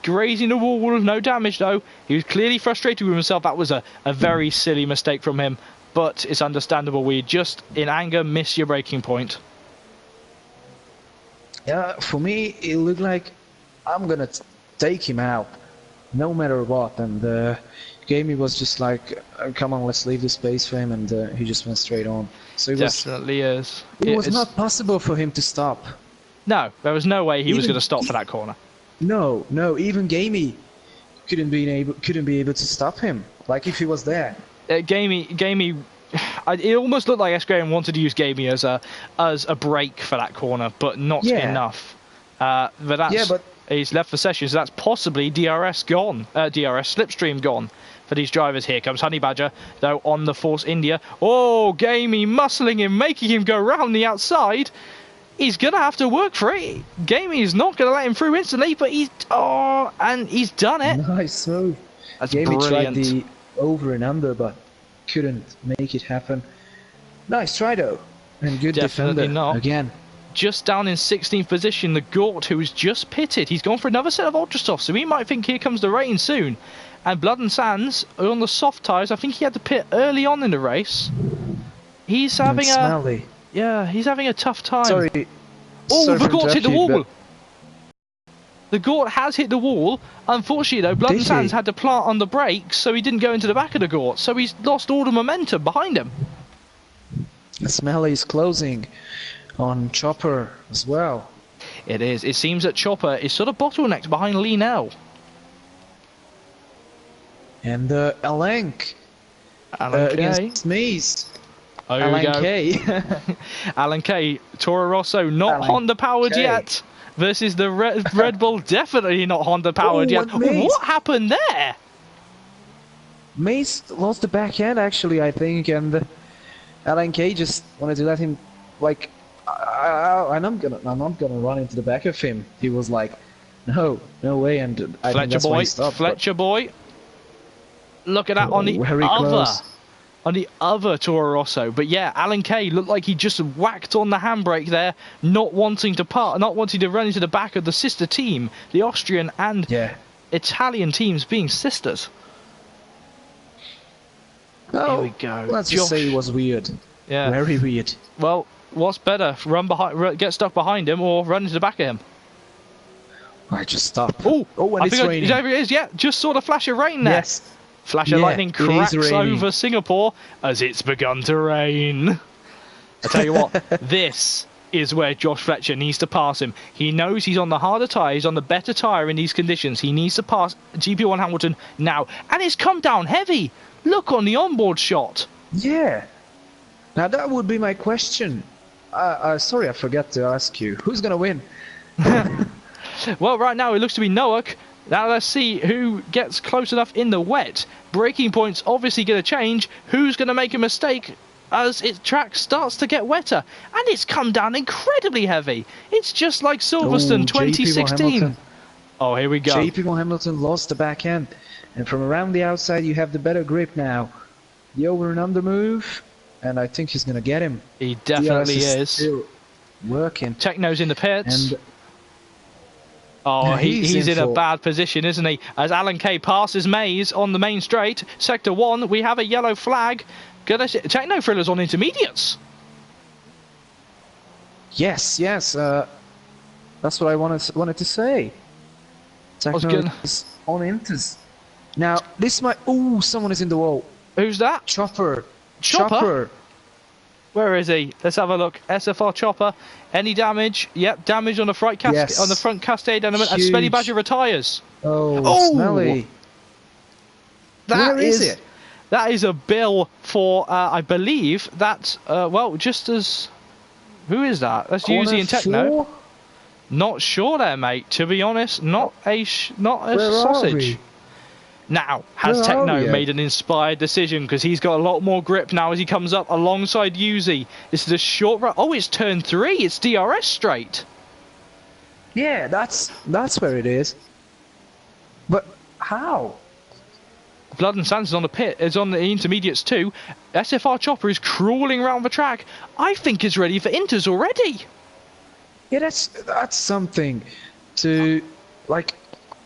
grazing the wall, no damage though. He was clearly frustrated with himself. That was a very silly mistake from him, but it's understandable. We just in anger miss your braking point. Yeah, for me it looked like I'm gonna take him out, no matter what. And Gamey was just like, "Come on, let's leave the space for him," and he just went straight on. So it definitely is. It was not possible for him to stop. No, there was no way he was going to stop for that corner. No, even Gamey couldn't be able to stop him. Like if he was there. Gamey. It almost looked like S. Graham wanted to use Gamey as a brake for that corner, but not enough. But that's. He's left the session, so that's possibly DRS gone. DRS slipstream gone for these drivers. Here comes Honey Badger, though, on the Force India. Oh, Gamey muscling him, making him go round the outside. He's going to have to work for it. Gamey is not going to let him through instantly, but he's done it. Nice move. That's Gamey brilliant. Tried the over and under, but couldn't make it happen. Nice try, though. And good defender not. Again. Just down in 16th position, the Gort, who's just pitted. He's gone for another set of Ultra Soft, so he might think here comes the rain soon. And Blood and Sands are on the soft tyres. I think he had to pit early on in the race. He's having he's having a tough time. Sorry. The Gort's hit the wall. The Gort has hit the wall. Unfortunately, though, Blood and Sands had to plant on the brakes, so he didn't go into the back of the Gort. So he's lost all the momentum behind him. Smelly is closing on Chopper as well. It is. It seems that Chopper is sort of bottlenecked behind Linnell. And Alenk against Maze. Alan K. Alan K. Toro Rosso not Honda powered yet. Versus the Red Bull, definitely not Honda powered yet. What happened there? Maze lost the back end actually, I think, and Alan K just wanted to let him like. I'm not gonna run into the back of him. He was like, no way, and I think that's why he stopped. Fletcher boy, look at that on the other. on the other Toro Rosso. But yeah, Alan Kay looked like he just whacked on the handbrake there, not wanting to run into the back of the sister team, the Austrian and Italian teams being sisters. Oh, here we go. Let's just say it was weird. Yeah. Very weird. Well, what's better? Get stuck behind him or run into the back of him? I just stop. Oh, and it's raining. There it is, yeah. Just saw the flash of rain there. Yes. Flash of lightning cracks over Singapore as it's begun to rain. I tell you what, this is where Josh Fletcher needs to pass him. He knows he's on the harder tyre, he's on the better tyre in these conditions. He needs to pass GP1 Hamilton now. And it's come down heavy. Look on the onboard shot. Yeah. Now that would be my question. Sorry, I forgot to ask you. Who's going to win? Well, right now it looks to be Nowak. Now let's see who gets close enough in the wet. Braking points obviously going to change. Who's going to make a mistake as its track starts to get wetter? And it's come down incredibly heavy. It's just like Silverstone 2016. Oh, here we go. JP Hamilton lost the back end. And from around the outside, you have the better grip now. The over and under move. And I think he's going to get him. He definitely is. Still working. Techno's in the pits. And oh, he's in a bad position, isn't he? As Alan Kay passes Mays on the main straight. Sector 1, we have a yellow flag. Techno Thriller's on intermediates. Yes. That's what I wanted to say. Techno is on inters. Now, this might... Oh, someone is in the wall. Who's that? Chopper. Where is he? Let's have a look. SFR Chopper. Any damage? Yep, damage on the front on the front cascade element. And Smelly Badger retires. Oh, Smelly. Where is it? That is a bill for, I believe, that, well, just as... Who is that? That's Uzi and Techno. 4? Not sure there, mate. To be honest, not a sausage. Now, has Techno made an inspired decision? Because he's got a lot more grip now as he comes up alongside Uzi. This is a short run. Oh, it's turn 3. It's DRS straight. Yeah, that's where it is. But how? Blood and Sands is on the pit. Is on the intermediates too. SFR Chopper is crawling around the track. I think it's ready for inters already. Yeah, that's something to like.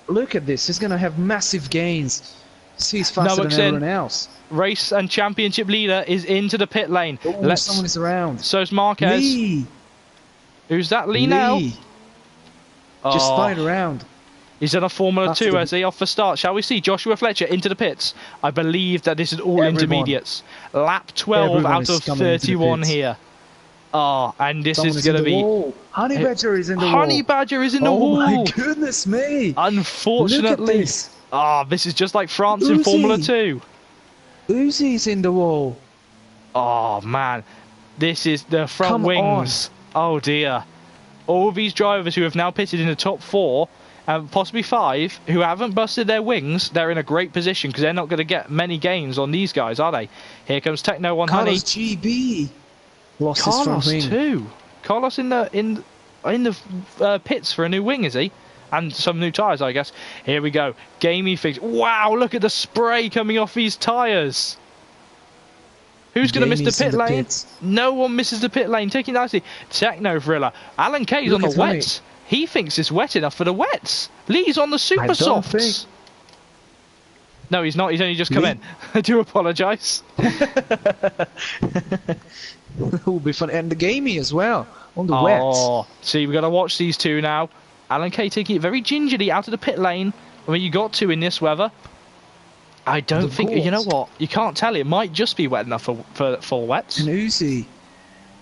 Look at this. He's going to have massive gains. He's faster than everyone else. Race and championship leader is into the pit lane. Someone is around. So's Marquez. Lee. Who's that? Lee now? Just spun around. He's in a Formula 2 as he off the start. Shall we see Joshua Fletcher into the pits? I believe that this is all intermediates. Lap 12 out of 31 here. Oh, and this is going to be... Honey Badger is in the wall. Honey Badger is in the wall. Oh my goodness me. Unfortunately. This is just like France in Formula 2. Uzi's in the wall. Oh, man. This is the front wings. Oh, dear. All these drivers who have now pitted in the top 4, and possibly 5, who haven't busted their wings, they're in a great position because they're not going to get many gains on these guys, are they? Here comes Techno on Honey. Carlos GB. Lost Carlos his front wing. too. Carlos in the pits for a new wing, is he? And some new tyres, I guess. Here we go. Gamey fix. Wow, look at the spray coming off these tyres. Who's going to miss the pit lane? No one misses the pit lane. Taking nicely. Techno Thriller. Alan Kay's on the wets. He thinks it's wet enough for the wets. Lee's on the super softs. No, he's not. He's only just come in. I do apologise. It will be fun. And the Gamey as well. On the wet. See, we've got to watch these two now. Alan Kay taking it very gingerly out of the pit lane. I mean, you got to in this weather. I don't think... You know what? You can't tell. It might just be wet enough for full wets. And Uzi.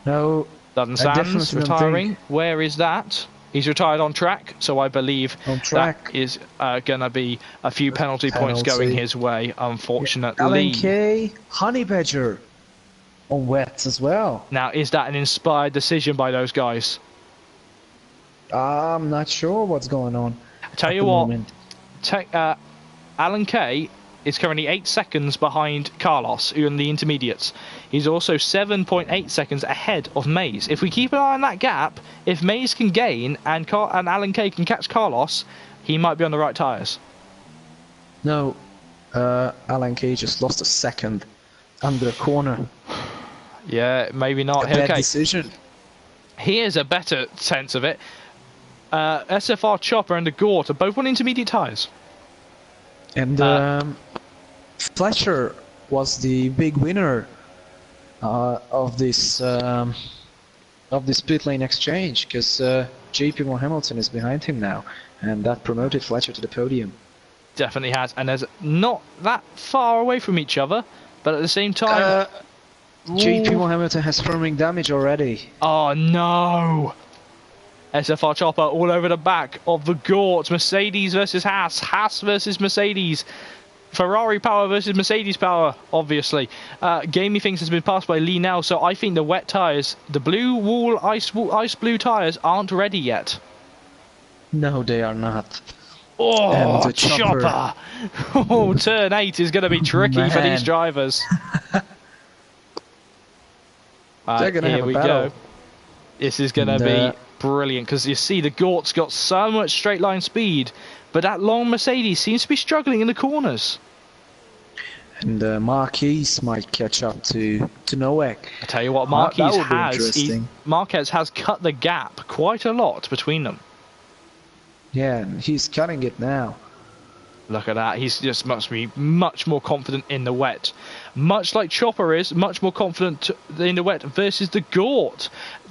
No. Dutton Sands retiring. Where is that? He's retired on track, so I believe that is going to be a few penalty points going his way, unfortunately. Alan Kay, Honey Badger on wet as well. Now, is that an inspired decision by those guys? I'm not sure what's going on. I tell you what, Alan Kay is currently 8 seconds behind Carlos, who in the intermediates. He's also 7.8 seconds ahead of Mays. If we keep an eye on that gap, if Mays can gain and Alan Kay can catch Carlos, he might be on the right tyres. No, Alan Kay just lost a second under a corner. Yeah, maybe not. A bad Okay, decision. here's a better sense of it. SFR Chopper and the Gort are both on intermediate tyres. And Fletcher was the big winner of this pit lane exchange, because JP Hamilton is behind him now, and that promoted Fletcher to the podium. Definitely has, and there's not that far away from each other, but at the same time... JP Hamilton has firming damage already. Oh no! SFR Chopper all over the back of the Gort. Mercedes versus Haas. Haas versus Mercedes. Ferrari power versus Mercedes power, obviously. Gamey thinks has been passed by Lee now, so I think the wet tyres, the blue wall ice blue tyres, aren't ready yet. No, they are not. Oh, and the Chopper! Oh, turn 8 is going to be tricky for these drivers. They're going to have a battle. Go. This is going to be brilliant, because you see the Gort's got so much straight line speed, but that long Mercedes seems to be struggling in the corners. And Marquez might catch up to Nowak. I tell you what, Marquez has cut the gap quite a lot between them. Yeah, and he's cutting it now. Look at that, he's just must be much more confident in the wet. Much like Chopper is, much more confident in the wet versus the Gort.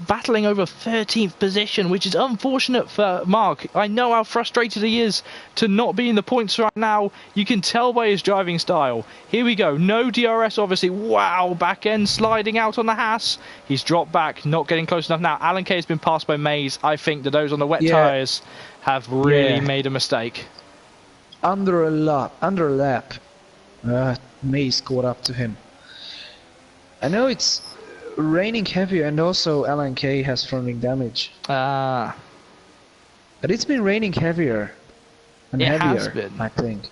Battling over 13th position, which is unfortunate for Mark. I know how frustrated he is to not be in the points right now. You can tell by his driving style. Here we go, no DRS obviously. Wow, back end sliding out on the Haas. He's dropped back, not getting close enough now. Alan Kay has been passed by Mays. I think that those on the wet tyres have really made a mistake. Under a lap, Mays caught up to him. I know it's raining heavier, and also Alan Kay has firming damage. But it's been raining heavier and heavier, I think.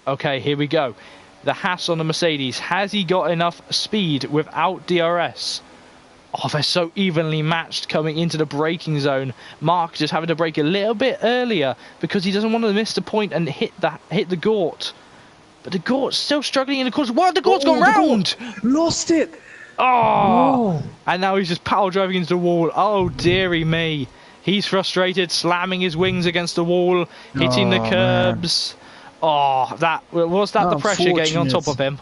Okay, here we go. The Haas on the Mercedes. Has he got enough speed without DRS? Oh, they're so evenly matched coming into the braking zone. Mark just having to brake a little bit earlier because he doesn't want to miss the point and hit the Gort. But the Gort's still struggling in the course. What? The Gort's gone round! Lost it! Oh! And now he's just power driving into the wall. Oh, dearie me. He's frustrated, slamming his wings against the wall, hitting the curbs. Man. Oh, was that the pressure getting on top of him?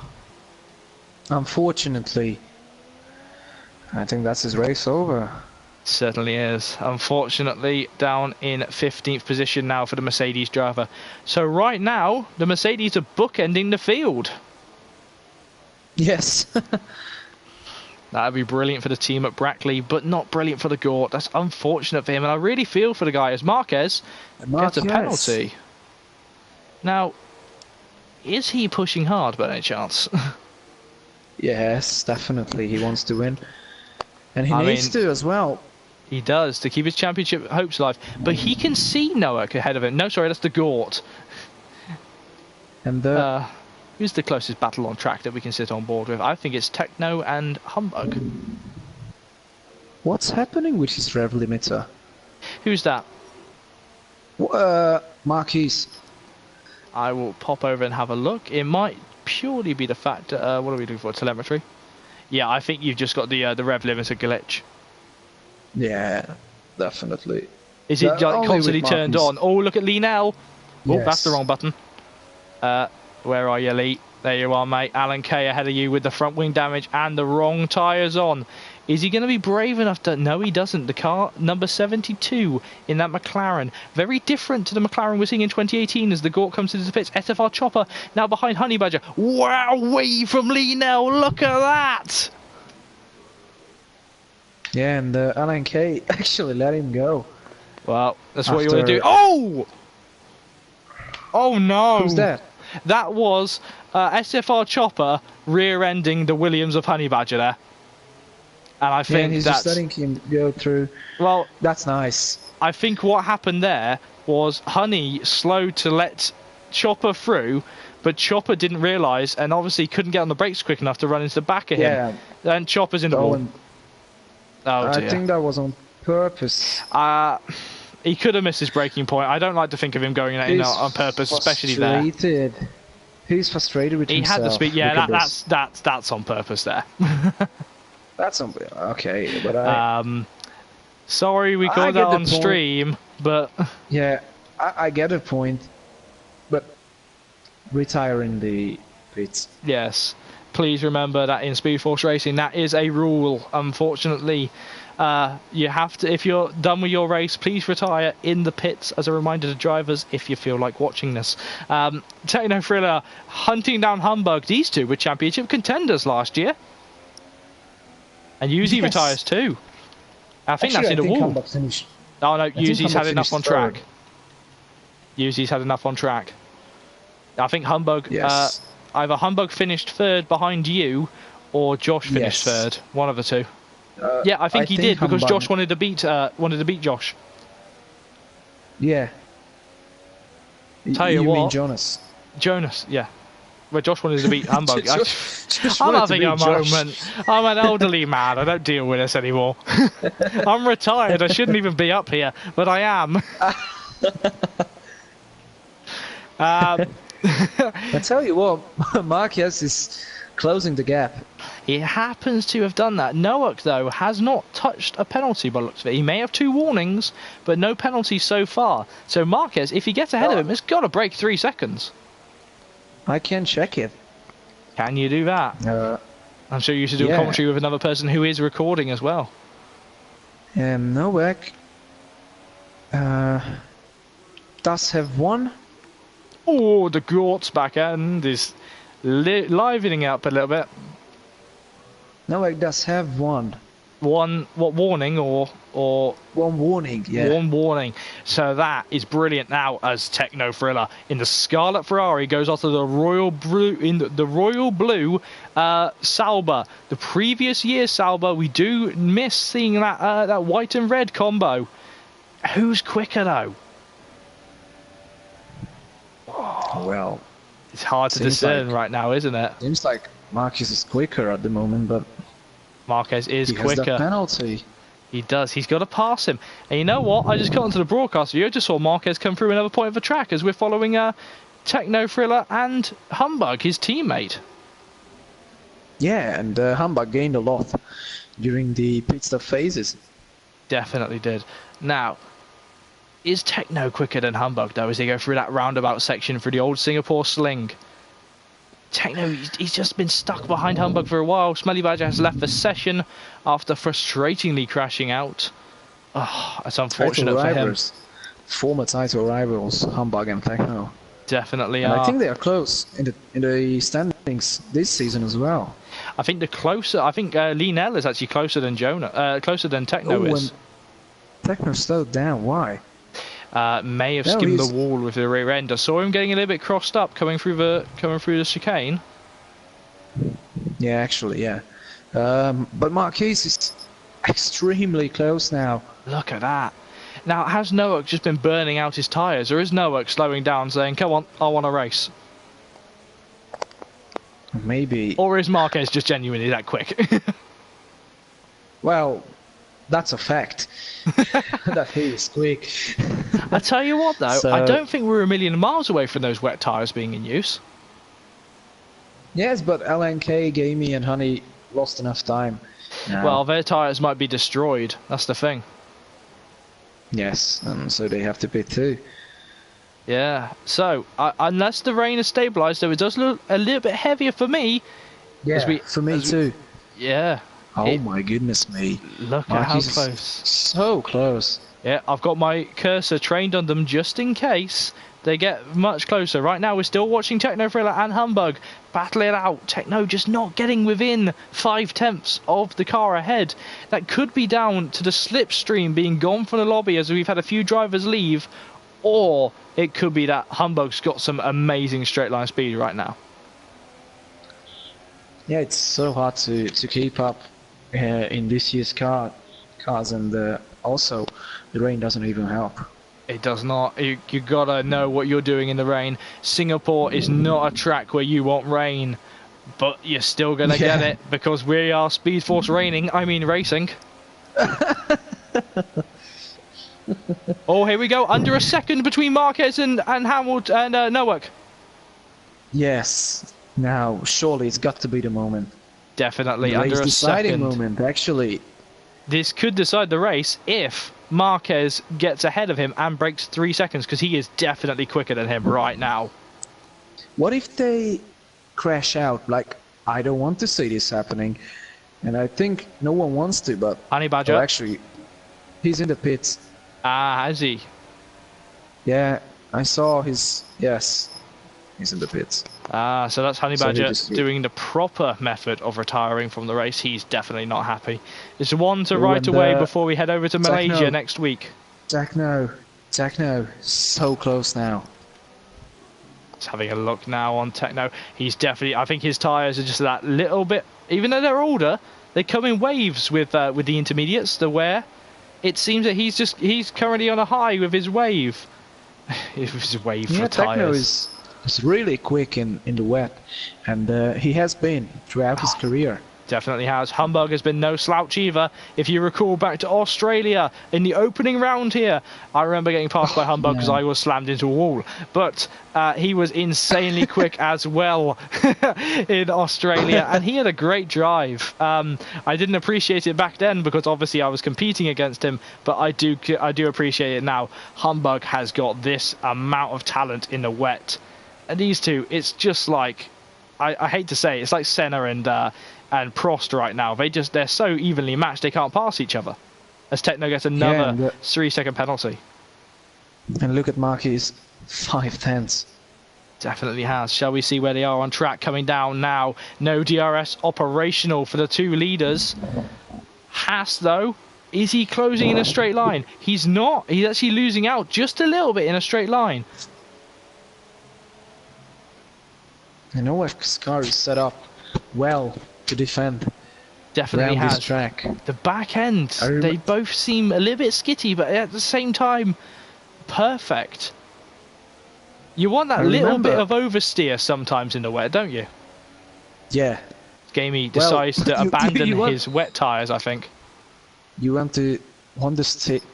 Unfortunately. I think that's his race over. Certainly is. Unfortunately, down in 15th position now for the Mercedes driver. So right now, the Mercedes are bookending the field. Yes. That would be brilliant for the team at Brackley, but not brilliant for the Gort. That's unfortunate for him, and I really feel for the guy as Marquez gets a penalty. Now, is he pushing hard by any chance? Yes, definitely. He wants to win. And he needs to as well. He does, to keep his championship hopes alive. But he can see Nowak ahead of him. No, sorry, that's the Gort. And who's the closest battle on track that we can sit on board with? I think it's Techno and Humbug. What's happening with his rev limiter? Who's that? Marquez. I will pop over and have a look. It might purely be the fact that, what are we looking for? Telemetry? Yeah, I think you've just got the rev limiter glitch. Yeah, definitely. Is it like constantly turned on? Oh, look at Lee now. Oh, yes. That's the wrong button. Where are you, Lee? There you are, mate. Alan Kay ahead of you with the front wing damage and the wrong tyres on. Is he going to be brave enough to... No, he doesn't. The car number 72 in that McLaren. Very different to the McLaren we're seeing in 2018 as the Gort comes into the pits. SFR Chopper now behind Honey Badger. Wow, way from Lee now. Look at that. Yeah, and Alan Kay actually let him go. Well, that's what you want to do. Oh! Oh, no. Who's that? That was SFR Chopper rear-ending the Williams of Honey Badger there. And I think he's just letting him go through. Well, that's nice. I think what happened there was Honey slowed to let Chopper through, but Chopper didn't realise and obviously couldn't get on the brakes quick enough to run into the back of him. Yeah. And Chopper's in the wall. Oh dear. I think that was on purpose. He could have missed his braking point. I don't like to think of him going in on purpose, especially there. He's frustrated with He himself. had the speed. Yeah, Look at this. that's on purpose there. That's okay, but I Sorry, we called get that the on point. stream, but yeah, I get a point, but retiring the pits. yes, please remember that in Speed Force Racing, that is a rule. Unfortunately, you have to. If you're done with your race, please retire in the pits as a reminder to drivers if you feel like watching this. Techno Thriller hunting down Humbug. These two were championship contenders last year, and Yuzi Yes. retires too. I think Actually, that's in the wall. Humbug finished. Oh no, think Yuzi's had Humbug enough finished on track. third. Yuzi's had enough on track. I think Humbug, Yes. either Humbug finished third behind you, or Josh finished Yes. third. One of the two. Yeah, I think he did because Humbug- Josh wanted to beat Josh. Yeah. Tell you mean what. Jonas? Jonas, yeah. Well, Josh wanted to beat Humbug. Just I'm wanted to having beat a Josh. moment. I'm an elderly man. I don't deal with this anymore. I'm retired. I shouldn't even be up here, but I am. I tell you what, Marquez is closing the gap. He happens to have done that. Nowak, though, has not touched a penalty by the looks of it. He may have 2 warnings, but no penalties so far. So Marquez, if he gets ahead of him, it's got to break 3 seconds. I can check it. Can you do that? I'm sure you should do a yeah. commentary with another person who is recording as well. Novak does have one. Oh, the Gort's back end is livening up a little bit. Novak does have one. One, what, warning or One warning, yeah. one warning. So that is brilliant now as Techno Thriller in the Scarlet Ferrari goes after the Royal Blue in the Royal Blue Sauber. The previous year Sauber, we do miss seeing that white and red combo. Who's quicker though? Well, It's hard to Seems discern like- right now, isn't it? seems like Marquez is quicker at the moment, but Marquez is he has that quicker. penalty. He does. He's got to pass him. And you know what? I just got onto the broadcast view. I just saw Marquez come through another point of the track as we're following Techno Thriller and Humbug, his teammate. Yeah, and Humbug gained a lot during the pit stop phases. Definitely did. Now, is Techno quicker than Humbug, though, as they go through that roundabout section through the old Singapore sling? Techno, he's just been stuck behind Humbug for a while. Smelly Badger has left the session after frustratingly crashing out. Oh, that's unfortunate for him. Former title rivals, Humbug and Techno. Definitely And are. I think they are close in the standings this season as well. I think Linell is actually closer than closer than Techno Oh, is. and Techno slowed down. Why? May have No, skimmed the he's- wall with the rear end. I saw him getting a little bit crossed up coming through the chicane. Yeah, actually, yeah. But Marquez is extremely close now. Look at that. Now, has Nowak just been burning out his tyres, or is Nowak slowing down saying, come on, I want to race? Maybe. Or is Marquez just genuinely that quick? Well, that's a fact. That he is quick. I tell you what, though, I So- don't think we're a million miles away from those wet tyres being in use. Yes, but LNK, Gamey, and Honey lost enough time. now. Well, their tyres might be destroyed. That's the thing. Yes, and so they have to pit too. Yeah. So, unless the rain is stabilised, though, it does look a little bit heavier for me. Yeah, we- for me as we- too. Yeah. Oh It- my goodness me. Look at how Marquez is close. so close. Yeah, I've got my cursor trained on them just in case they get much closer. Right now, we're still watching Techno Thriller and Humbug battle it out. Techno just not getting within 5/10 of the car ahead. That could be down to the slipstream being gone from the lobby as we've had a few drivers leave, or it could be that Humbug's got some amazing straight line speed right now. Yeah, it's so hard to keep up in this year's cars, and also the rain doesn't even help. It does not. You gotta know what you're doing in the rain. Singapore is not a track where you want rain, but you're still gonna get Yeah. it because we are Speed Force racing. Oh, here we go. Under a second between Marquez and Hamilton and Nowak. Yes. Now, surely it's got to be the moment. Definitely The under race a deciding second. moment, actually. This could decide the race if Marquez gets ahead of him and breaks 3 seconds, because he is definitely quicker than him right now. What if they crash out? Like, I don't want to see this happening, and I think no one wants to, but... Honey Badger. Oh, actually, he's in the pits. Ah, has he? Yeah, I saw his... Yes, he's in the pits. Ah, so that's Honey So he Badger just- doing the proper method of retiring from the race. He's definitely not happy. It's one to Ooh, right and, away before we head over to Malaysia Techno. next week. Techno, so close now. Just having a look now on Techno. He's definitely... I think his tyres are just that little bit... Even though they're older, they come in waves with the intermediates, the wear. It seems that he's currently on a high with his wave. His wave Yeah, for Techno tyres. is really quick in the wet, and he has been throughout his career. Definitely has. Humbug has been no slouch either. If you recall back to Australia in the opening round here, I remember getting passed by Humbug because yeah. I was slammed into a wall. But he was insanely quick as well in Australia, and he had a great drive. I didn't appreciate it back then because obviously I was competing against him, but I do appreciate it now. Humbug has got this amount of talent in the wet, and these two, it's just like, I hate to say it, it's like Senna and Prost right now. They're so evenly matched they can't pass each other. As Techno gets another 3-second penalty. And look at Marquez, 5/10. Definitely has. Shall we see where they are on track coming down now? No DRS operational for the two leaders. Haas though, is he closing in a straight line? He's not. He's actually losing out just a little bit in a straight line. I know if car is set up well to defend Definitely around this has. track. The back end, I they both seem a little bit skitty, but at the same time, perfect. You want that little bit of oversteer sometimes in the wet, don't you? Yeah, Gamey Well, decides to you abandon want- his wet tyres, I think. you want the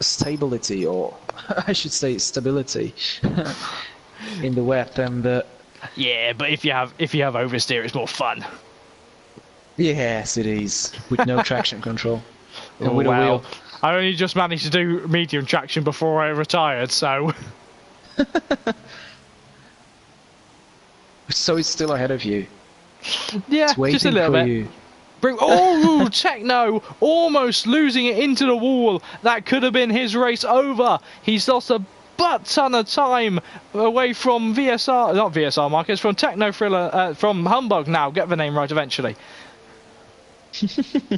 stability, or I should say stability, in the wet, and Yeah, but if you have oversteer, it's more fun. yes, it is with no traction control. And Oh, with a wow. wheel. I only just managed to do medium traction before I retired, so... So it's still ahead of you. yeah, It's waiting just a little for bit. you. Oh, Techno almost losing it into the wall. That could have been his race over. He's lost a butt ton of time away from VSR, not VSR Marquez, from Techno Thriller, from Humbug now. Get the name right eventually.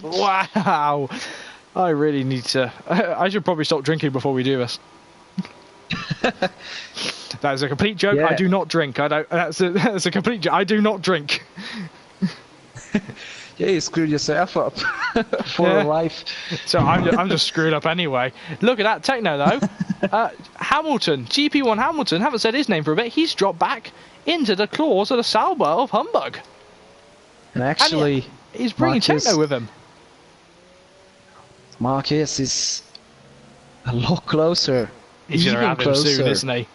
Wow. I really need to... I should probably stop drinking before we do this. That is a complete joke. Yeah. I do not drink. That's a complete joke. I do not drink. Yeah, you screwed yourself up for Yeah. life. So I'm just screwed up anyway. Look at that Techno though. Hamilton, GP1 Hamilton, haven't said his name for a bit. He's dropped back into the claws of the Sauber of Humbug. And actually, He's bringing Marquez- Techno with him. Marquez is a lot closer. He's going to even have him closer. soon, isn't he?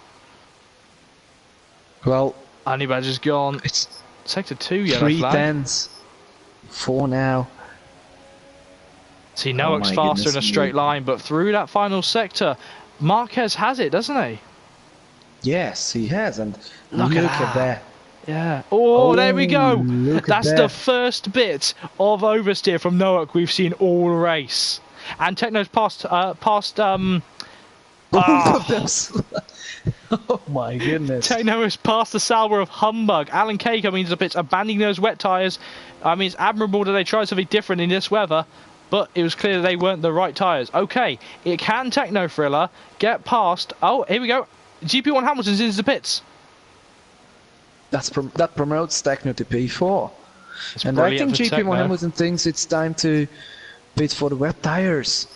Well, Honey Badger's gone. it's Sector 2 yellow 3 flag. tenths. 4 now. See, Oh Noak's my faster in a goodness straight me. line, but through that final sector, Marquez has it, doesn't he? Yes, he has, and Look look, at at that. Yeah. Oh, there we go. look at That's the that. first bit of oversteer from Noak we've seen all race. And Techno's passed Both of them. Oh my goodness. Techno has passed the Sauber of Humbug. Alan Kay coming into the pits, abandoning those wet tyres. I mean, it's admirable that they tried something different in this weather, but it was clear that they weren't the right tyres. Okay, it can Techno Thriller get past. Oh, here we go. GP1 Hamilton's into the pits. That promotes Techno to P4. It's And I brilliant think for GP1 Techno. Hamilton thinks it's time to pit for the wet tires.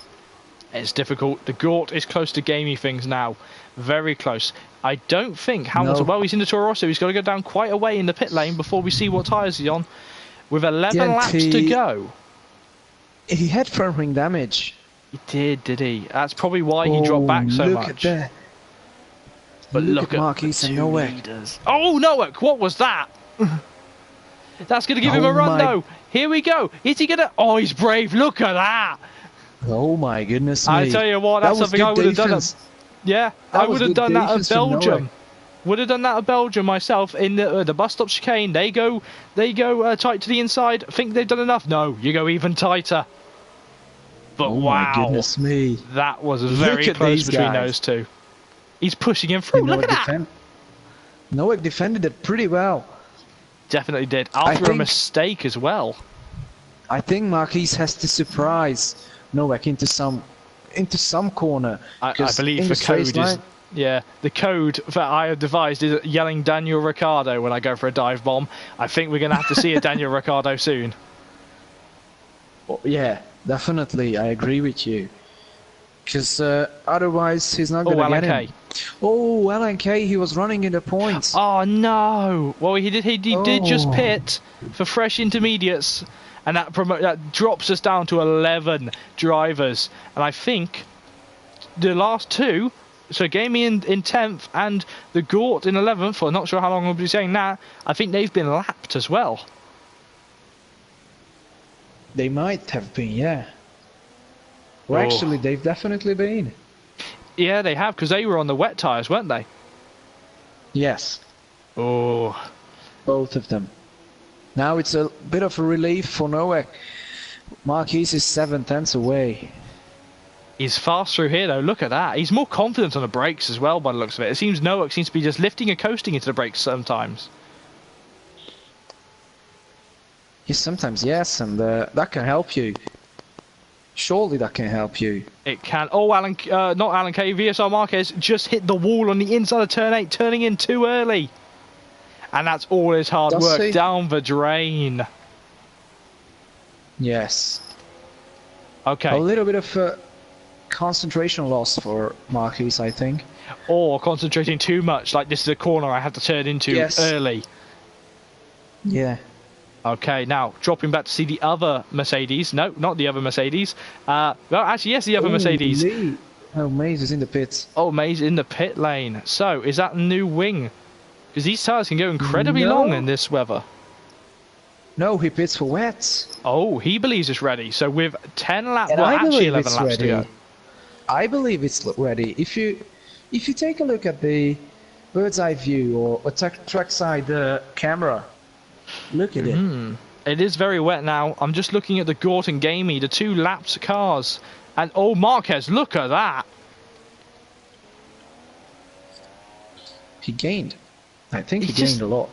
It's difficult. The Gort is close to gamey things now. Very close. I don't think Hamilton... No. Well, he's in the Toro Rosso. He's got to go down quite a way in the pit lane before we see what tyres he's on. With 11 Yeah, and laps to he- go. He had front wing damage. He did he? That's probably why he dropped back so look much. At that. But look at at Marquez the and two Noak. leaders. Oh, Noak! What was that? That's going to give him a run, though. Here we go. Is he going to... Oh, he's brave. Look at that. Oh, my goodness me. I tell you what, that's something I would have done. Yeah, I would have done that at Belgium. Would have done that at Belgium myself in the bus stop chicane. They go tight to the inside. Think they've done enough? No, you go even tighter. But wow, my goodness me. That was very close between those two. He's pushing him through. Look at that. Nowak defended it pretty well. Definitely did. After a mistake as well. I think Marquis has to surprise Nowak into some corner. I believe the code is... Yeah, the code that I have devised is yelling Daniel Ricciardo when I go for a dive bomb. I think we're going to have to see a Daniel Ricciardo soon. Well, yeah, definitely. I agree with you. Because otherwise he's not going to get him. Oh, LNK, he was running in the points. Oh, no. Well, he did just pit for fresh intermediates. And that drops us down to 11 drivers. And I think the last two... So Gamey in 10th and the Gort in 11th, I'm not sure how long I'll be saying that, I think they've been lapped as well. They might have been, yeah. Well, actually, they've definitely been. Yeah, they have, because they were on the wet tyres, weren't they? Yes. Oh. Both of them. Now it's a bit of a relief for Nowak. Marquis is 7/10 away. He's fast through here, though. Look at that. He's more confident on the brakes as well, by the looks of it. It seems Nowak seems to be just lifting and coasting into the brakes sometimes. Yes, sometimes, yes, and that can help you. Surely that can help you. It can. Oh, not Alan K. VSR Marquez just hit the wall on the inside of turn 8, turning in too early. And that's all his hard work down the drain. Yes. Okay. A little bit of... concentration loss for Marquis, I think. Or concentrating too much, like this is a corner I have to turn into early. Yeah. Okay, now dropping back to see the other Mercedes. No, not the other Mercedes. Well, actually, yes, the other Mercedes. Oh, Maze is in the pits. Oh, Maze in the pit lane. So, is that a new wing? Because these tyres can go incredibly long in this weather. No, he pits for wets. Oh, he believes it's ready. So with 10 laps, well, actually 11 laps to go. I believe it's ready. If you take a look at the bird's eye view or trackside camera, look at it. It is very wet now. I'm just looking at the Gort and Gamey, the two lapped cars, and oh, Marquez, look at that. He gained. I think he gained a lot.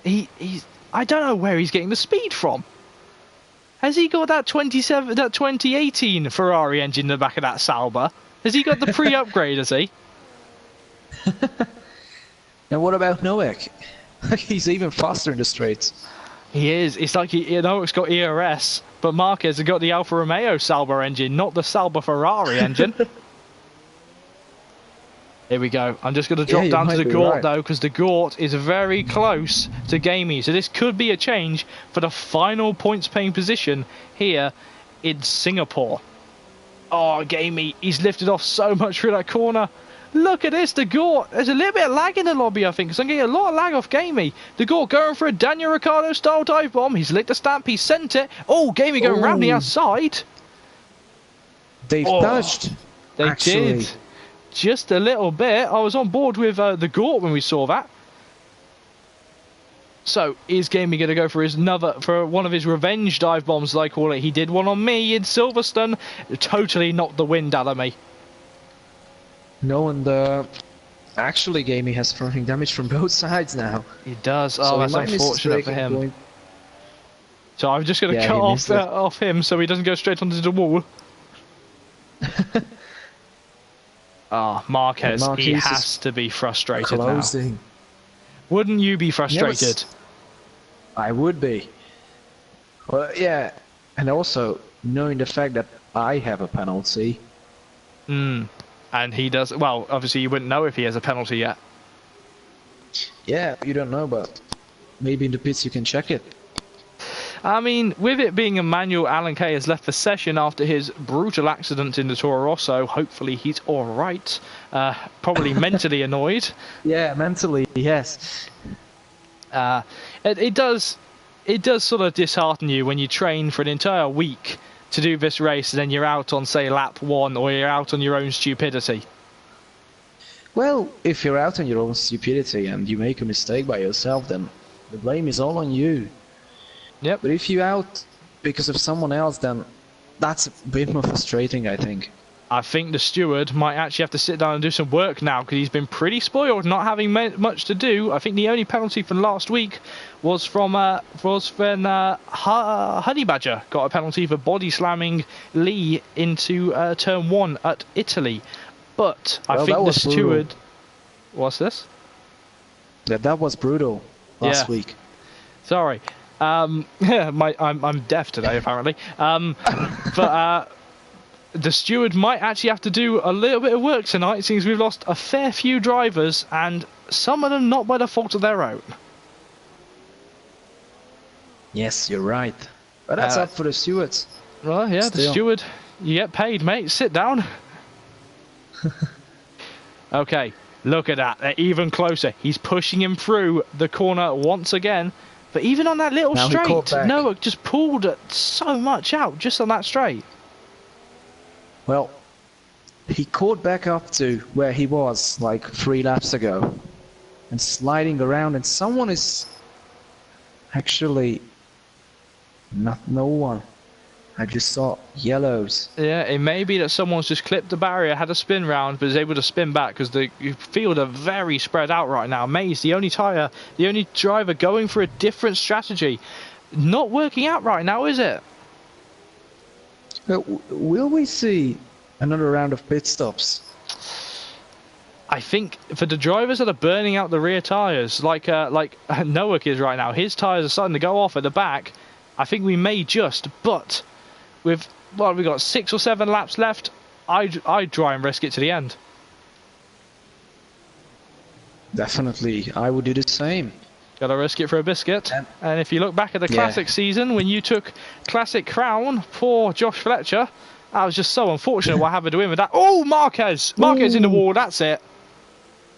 I don't know where he's getting the speed from. Has he got that 2018 Ferrari engine in the back of that Sauber? Has he got the pre-upgrade, has he? And what about Nowak? He's even faster in the straights. He is. It's like Nowak's got ERS, but Marquez has got the Alfa Romeo Sauber engine, not the Sauber Ferrari engine. Here we go. I'm just going to drop down to the Gort, though, because the Gort is very close to Gamey. So this could be a change for the final points-paying position here in Singapore. Oh, Gamey, he's lifted off so much through that corner. Look at this, the Gort. There's a little bit of lag in the lobby, I think, because I'm getting a lot of lag off Gamey. The Gort going for a Daniel Ricciardo-style dive bomb. He's licked the stamp. He sent it. Oh, Gamey going round the outside. They've touched. They did. Just a little bit. I was on board with the Gort when we saw that. So, is Gamey going to go for one of his revenge dive bombs, as I call it? He did one on me in Silverstone. Totally knocked the wind out of me. No, and actually Gamey has throwing damage from both sides now. He does. Oh, that's unfortunate for him. So I'm just going to cut off him so he doesn't go straight onto the wall. Marquez, he has to be frustrated now. Wouldn't you be frustrated? I would be. Well, yeah, and also knowing the fact that I have a penalty. And he does. Well, obviously you wouldn't know if he has a penalty yet. Yeah, you don't know, but maybe in the pits you can check it. I mean, with it being Emmanuel, Alan Kay has left the session after his brutal accident in the Toro Rosso. Hopefully he's all right. Probably mentally annoyed. Yeah, mentally, yes. It does sort of dishearten you when you train for an entire week to do this race and then you're out on, say, lap 1, or you're out on your own stupidity. Well, if you're out on your own stupidity and you make a mistake by yourself, then the blame is all on you. Yep. But if you're out because of someone else, then that's a bit more frustrating, I think. I think the steward might actually have to sit down and do some work now, because he's been pretty spoiled, not having much to do. I think the only penalty from last week was when Honey Badger got a penalty for body slamming Lee into turn 1 at Italy. But I think the steward... Brutal. What's this? That was brutal last week. Sorry. I'm deaf today, apparently. But the steward might actually have to do a little bit of work tonight, since we've lost a fair few drivers, and some of them not by the fault of their own. Yes, you're right. But that's up for the stewards. Well, yeah, the steward, you get paid, mate. Sit down. Okay, look at that. They're even closer. He's pushing him through the corner once again. But even on that little straight, Noah just pulled so much out just on that straight. Well, he caught back up to where he was like 3 laps ago and sliding around, and someone is actually no one. I just saw yellows. Yeah, it may be that someone's just clipped the barrier, had a spin round, but is able to spin back, because the field are very spread out right now. Mays, the only driver going for a different strategy. Not working out right now, is it? Will we see another round of pit stops? I think for the drivers that are burning out the rear tyres, like Noah is right now, his tyres are starting to go off at the back. I think we may just, but with, well, we've got 6 or 7 laps left, I'd try and risk it to the end. Definitely, I would do the same. Gotta risk it for a biscuit. And if you look back at the Classic season, when you took Classic Crown for Josh Fletcher, that was just so unfortunate what happened to him with that. Oh, Marquez! Marquez in the wall, that's it.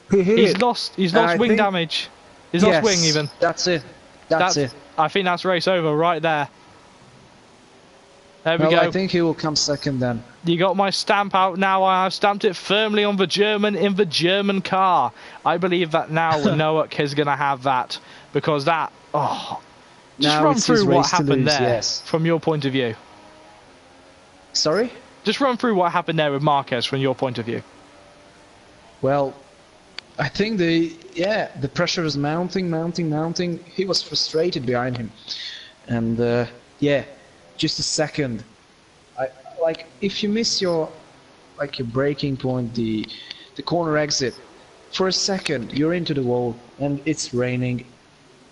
He's lost wing damage. He's lost wing even. That's it. That's it. I think that's race over right there. There we go. I think he will come second then. You got my stamp out now. I have stamped it firmly on the German car. I believe that now Noah is going to have that, because that. Oh, just run through what happened there from your point of view. Sorry? Just run through what happened there with Marquez from your point of view. Well, I think the pressure was mounting. He was frustrated behind him, and just a second. Like if you miss your braking point, the corner exit, for a second you're into the wall, and it's raining.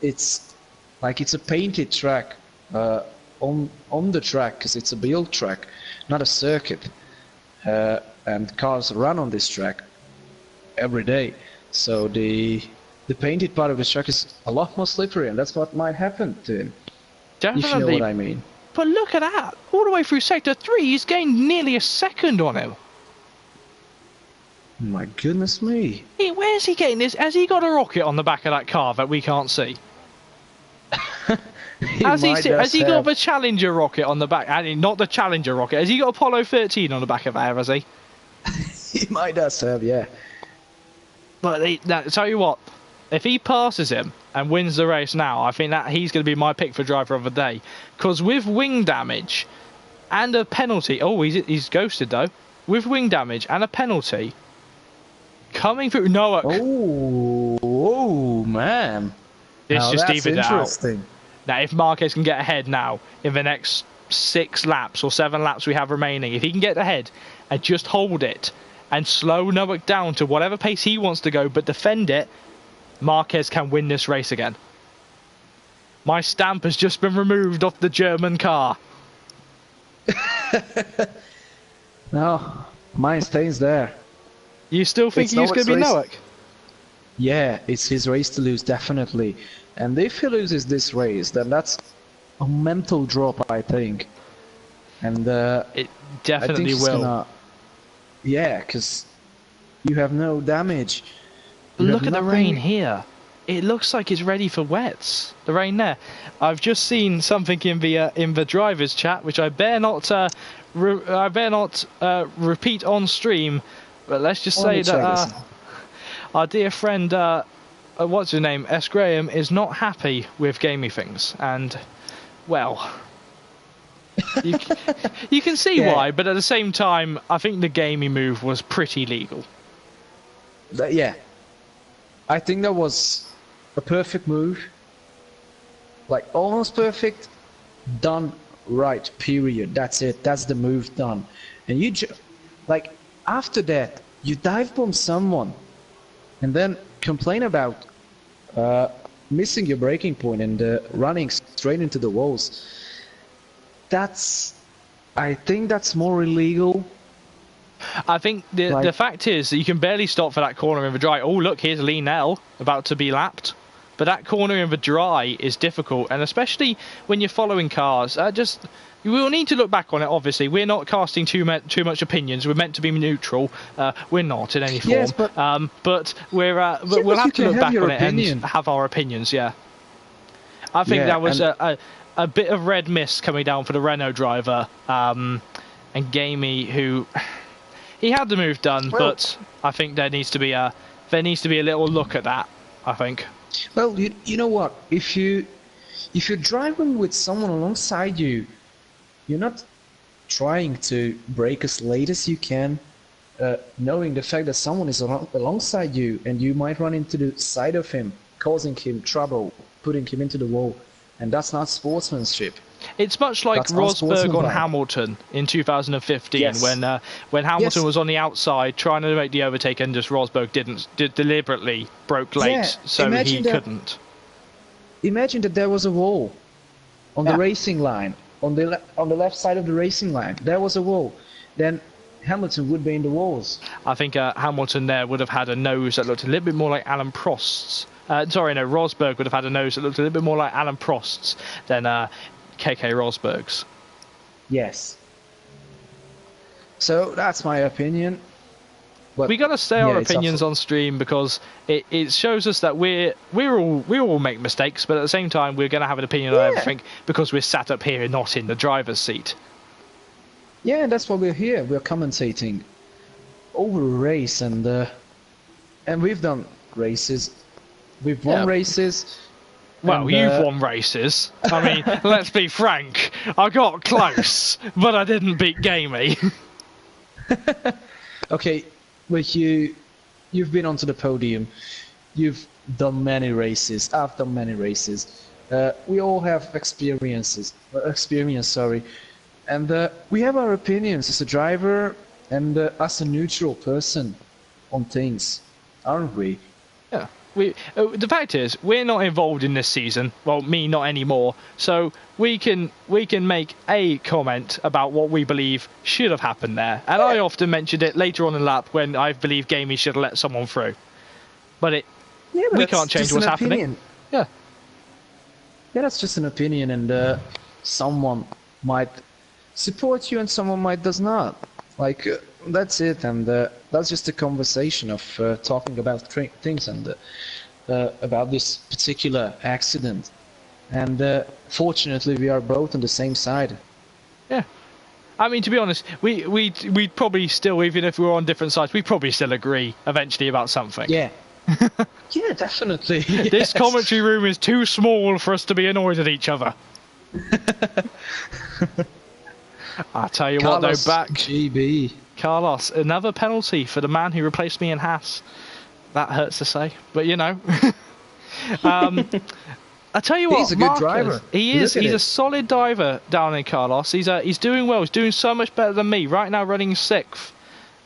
It's like it's a painted track on the track, because it's a build track, not a circuit, and cars run on this track every day. So the painted part of the track is a lot more slippery, and that's what might happen to him. Definitely. If you know what I mean. But look at that! All the way through Sector 3, he's gained nearly a second on him. My goodness me. Where's he getting this? Has he got a rocket on the back of that car that we can't see? Has he got the Challenger rocket on the back? I mean, not the Challenger rocket. Has he got Apollo 13 on the back of there, has he? He might have, yeah. But now, tell you what, if he passes him and wins the race now, I think that he's going to be my pick for driver of the day. Because with wing damage and a penalty, he's ghosted though. With wing damage and a penalty coming through Noah. Oh man! This just evened it out. Interesting. Now, if Marquez can get ahead now in the next 6 laps or 7 laps we have remaining, if he can get ahead and just hold it and slow Noah down to whatever pace he wants to go, but defend it, Marquez can win this race again. My stamp has just been removed off the German car. No, mine stays there. You still think he's going to be Noah? Yeah, it's his race to lose, definitely. And if he loses this race, then that's a mental drop, I think. And it definitely will. Yeah, because you have no damage. Look at the rain here. it looks like it's ready for wets. The rain there. I've just seen something in the drivers chat, which I bear not repeat on stream. But let's just say that our dear friend, what's his name, S. Graham, is not happy with gamey things, and well. You can see why, but at the same time, I think the gamey move was pretty legal. Yeah. I think that was a perfect move. Like, almost perfect. Done right, period. That's it. That's the move done. And you like, after that, you dive bomb someone and then complain about missing your breaking point and running straight into the walls. I think that's more illegal. I think the fact is that you can barely stop for that corner in the dry. Oh, look, here's Lee Nell about to be lapped. But that corner in the dry is difficult, and especially when you're following cars. You will need to look back on it, obviously. We're not casting too much opinions. We're meant to be neutral. We're not in any form. Yes, but we'll have to look back on it and have our opinions, yeah. I think that was a bit of red mist coming down for the Renault driver, and Gamey, who... He had the move done, but I think there needs to be a little look at that, I think. Well, you know what? If you're driving with someone alongside you, you're not trying to brake as late as you can, knowing the fact that someone is alongside you and you might run into the side of him, causing him trouble, putting him into the wall, and that's not sportsmanship. It's much like Rosberg on Hamilton in 2015, yes. when Hamilton was on the outside trying to make the overtake, and just Rosberg deliberately broke late, so he couldn't. Imagine that there was a wall on the racing line, on the left side of the racing line. There was a wall. Then Hamilton would be in the walls. I think Hamilton there would have had a nose that looked a little bit more like Alan Prost's. Rosberg would have had a nose that looked a little bit more like Alan Prost's than KK Rosberg's. Yes. So that's my opinion. But we gotta say our opinions on stream, because it shows us that we all make mistakes, but at the same time we're gonna have an opinion on everything because we're sat up here and not in the driver's seat. Yeah, that's why we're here. We're commentating over a race, and we've done races. We've won races. Well, you've won races. I mean, let's be frank. I got close, but I didn't beat Gamey. Okay, but you've been onto the podium. You've done many races. I've done many races. We all have experience, and we have our opinions as a driver and as a neutral person on things, aren't we? Yeah. The fact is, we're not involved in this season. Well, me not anymore. So we can make a comment about what we believe should have happened there. And I often mentioned it later on in the lap when I believe Gamey should have let someone through. But we can't change what's happening. Yeah. Yeah, that's just an opinion, and someone might support you and someone might does not. Like, that's it, and that's just a conversation of talking about things and about this particular accident. And fortunately, we are both on the same side. Yeah. I mean, to be honest, we'd probably still, even if we were on different sides, we'd probably still agree eventually about something. Yeah. Yeah, definitely. This commentary room is too small for us to be annoyed at each other. I tell you what, though, back... GB. Carlos, another penalty for the man who replaced me in Haas. That hurts to say, but you know. I tell you what, he's a good driver. He is. He's a solid driver down in Carlos. He's doing well. He's doing so much better than me. Right now, running 6th.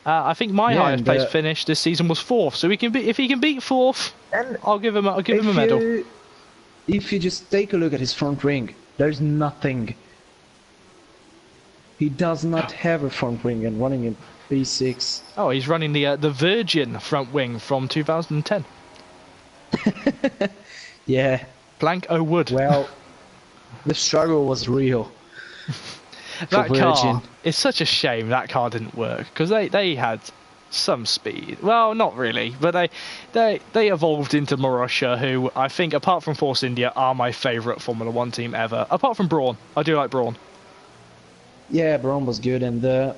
I think my highest place finish this season was 4th. So if he can beat 4th, I'll give him a medal. If you just take a look at his front wing, there's nothing. He does not have a front wing and running in P6. Oh, he's running the Virgin front wing from 2010. Yeah. Blank Wood. Well, the struggle was real. That car, it's such a shame that car didn't work, because they had some speed. Well, not really, but they evolved into Marussia, who I think, apart from Force India, are my favourite Formula 1 team ever. Apart from Brawn. I do like Brawn. Yeah, Braun was good, and the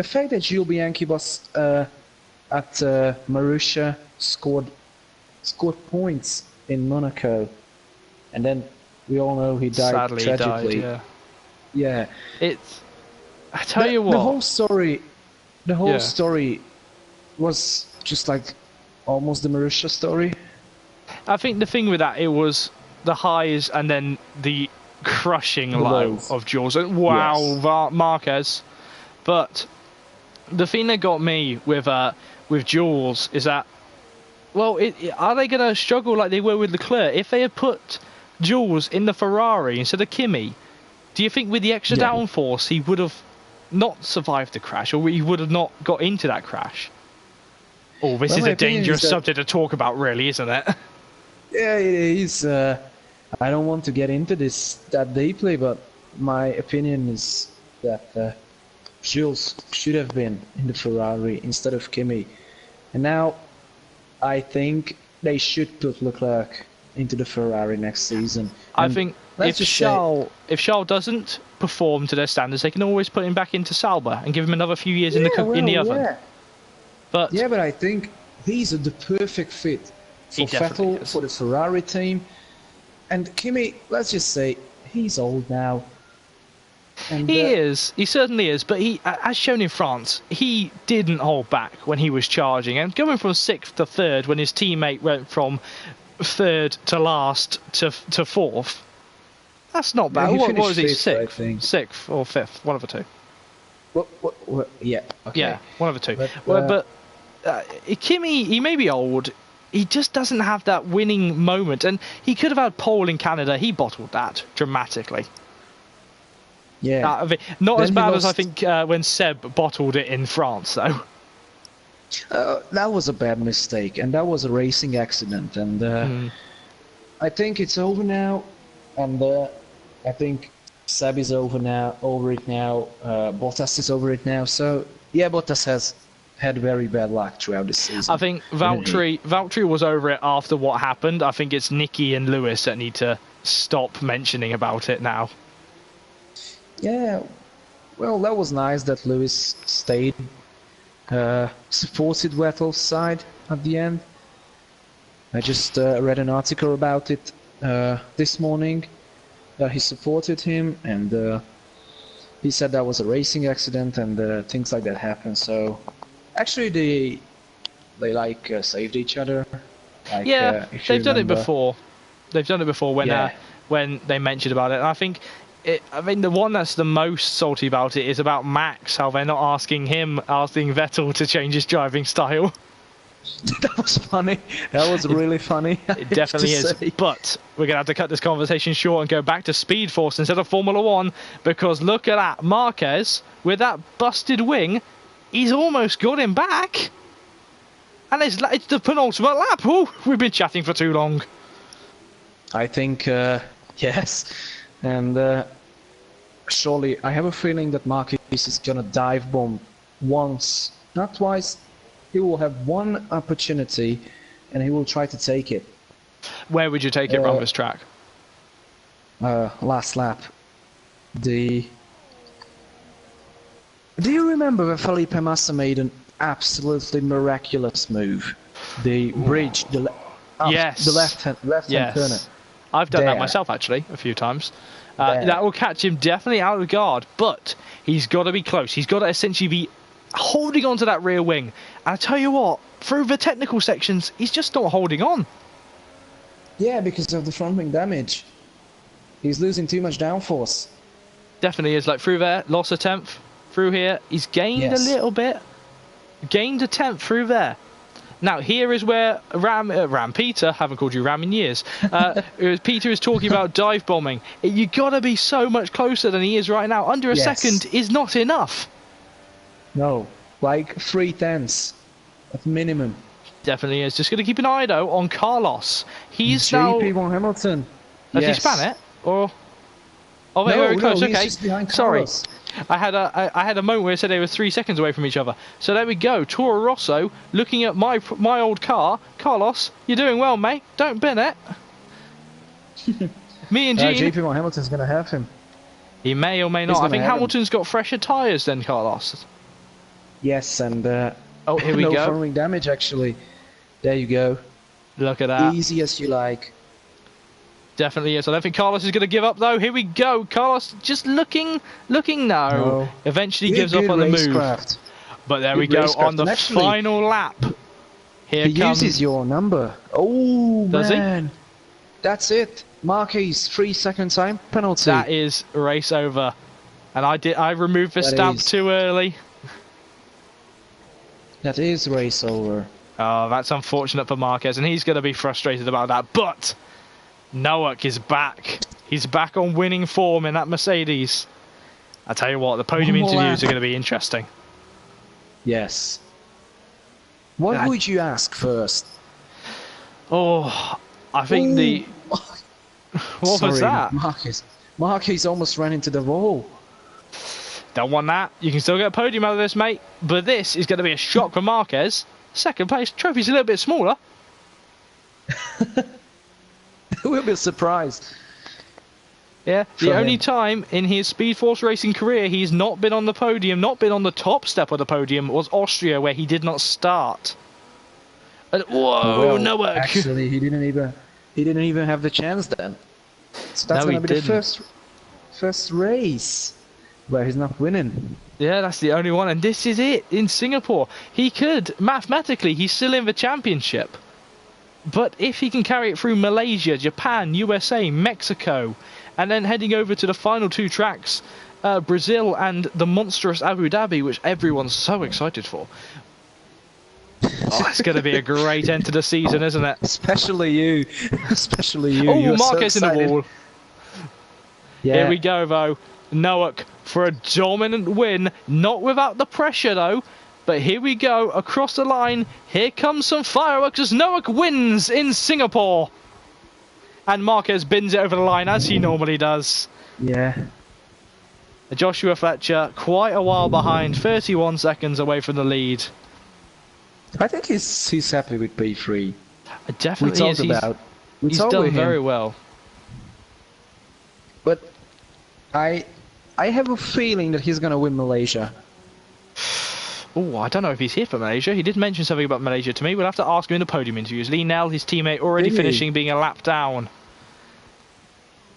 fact that Jules Bianchi was at Marussia scored points in Monaco, and then we all know he died Sadly, tragically. he died, Yeah. It's... I tell you what... The whole story was just like almost the Marussia story. I think the thing with that, it was the highs and then the crushing low of Jules. Wow, yes. Marquez. But the thing that got me with Jules is that, well, are they going to struggle like they were with Leclerc? If they had put Jules in the Ferrari instead of Kimi, do you think with the extra downforce he would have not survived the crash, or he would have not got into that crash? Oh, this is a dangerous subject to talk about, really, isn't it? Yeah, it is. I don't want to get into this that deeply, but my opinion is that Jules should have been in the Ferrari instead of Kimi. And now I think they should put Leclerc into the Ferrari next season. I think if Charles doesn't perform to their standards, they can always put him back into Sauber and give him another few years in the oven. Yeah. But I think he's the perfect fit for Vettel, for the Ferrari team. And Kimi, let's just say, he's old now. And, he certainly is, but he, as shown in France, he didn't hold back when he was charging. And going from 6th to 3rd when his teammate went from 3rd to last to 4th, that's not bad. What was he, 6th? 6th or 5th, one of the two. Yeah, okay. Yeah, one of the two. But Kimi, he may be old, he just doesn't have that winning moment. And he could have had pole in Canada, he bottled that dramatically. Yeah. Not as bad as I think when Seb bottled it in France, though. That was a bad mistake, and that was a racing accident. And I think it's over now, and I think Seb is over it now. Bottas is over it now. So yeah, Bottas has had very bad luck throughout the season. I think Valtteri was over it after what happened. I think it's Nicky and Lewis that need to stop mentioning about it now. Yeah, well, that was nice that Lewis stayed, supported Vettel's side at the end. I just read an article about it this morning, that he supported him, and he said that was a racing accident and things like that happen. So actually they like saved each other. Like, they've done it before. They've done it before when they mentioned about it. And I think the one that's the most salty about it is about Max, how they're not asking Vettel to change his driving style. That was funny. That was really funny. It definitely is. But we're going to have to cut this conversation short and go back to Speed Force instead of Formula 1, because look at that. Marquez, with that busted wing, he's almost got him back. And it's the penultimate lap. Oh, we've been chatting for too long. I think, yes. And surely, I have a feeling that Marquez is going to dive bomb once, not twice. He will have one opportunity, and he will try to take it. Where would you take it around this track? Last lap. Do you remember when Felipe Massa made an absolutely miraculous move? The bridge, the left-hand turner. I've done that myself, actually, a few times. That will catch him definitely out of guard, but he's got to be close. He's got to essentially be holding on to that rear wing. And I tell you what, through the technical sections, he's just not holding on. Yeah, because of the front wing damage. He's losing too much downforce. Definitely is. Like through there, lost a 10th. Through here, he's gained a little bit. Gained a 10th through there. Now, here is where Ram Peter, haven't called you Ram in years, Peter is talking about dive bombing. You got to be so much closer than he is right now. Under a second is not enough. No, like 3/10 at minimum. Definitely is. Just going to keep an eye, though, on Carlos. He's JP Hamilton. Has he span it? Or... Oh, wait, very close. Okay. He's just behind Sorry. Carlos. I had a moment where it said they were 3 seconds away from each other. So there we go. Toro Rosso looking at my old car. Carlos, you're doing well, mate. Don't bin it. Me and Gene. JP Hamilton's gonna have him. He may or may not. I think Hamilton's got fresher tyres than Carlos. Yes, and oh, here we no go. front-wing damage actually. There you go. Look at that. Easy as you like. Definitely is. I don't think Carlos is going to give up though. Here we go. Carlos just looking. No. Eventually gives up on the move. Craft. But there we go on the final lap. Here he comes. uses your number. Oh Does man. That's it. Marquez 3 second time penalty. That is race over. And I removed the stamp too early. That is race over. Oh, that's unfortunate for Marquez, and he's going to be frustrated about that. But Nowak is back. He's back on winning form in that Mercedes. I tell you what, the podium interviews are going to be interesting. Yes. What would you ask first? Oh, I think the... What was that? Marquez almost ran into the wall. Don't want that. You can still get a podium out of this, mate. But this is going to be a shock for Marquez. Second place. Trophy's a little bit smaller. We'll be surprised. Yeah, the only time in his Speed Force racing career he's not been on the podium, not been on the top step of the podium, was Austria, where he did not start. And, whoa, well, Nowak! Actually, he didn't even have the chance then. So that's going to be the first race where he's not winning. Yeah, that's the only one, and this is it in Singapore. He could mathematically, he's still in the championship. But if he can carry it through Malaysia, Japan, USA, Mexico, and then heading over to the final 2 tracks, Brazil and the monstrous Abu Dhabi, which everyone's so excited for. Oh, it's going to be a great end to the season, isn't it? Especially you. Especially you. Oh, Marquez in the wall. Yeah. Here we go, though. Nowak for a dominant win. Not without the pressure, though. But here we go, across the line. Here comes some fireworks as Nowak wins in Singapore. And Marquez bins it over the line, as he normally does. Yeah. Joshua Fletcher, quite a while behind, 31 seconds away from the lead. I think he's happy with P3. Definitely is. He's done very well. But I have a feeling that he's going to win Malaysia. Oh, I don't know if he's here for Malaysia. He did mention something about Malaysia to me. We'll have to ask him in the podium interviews. Lee Nell, his teammate, already finishing, being a lap down.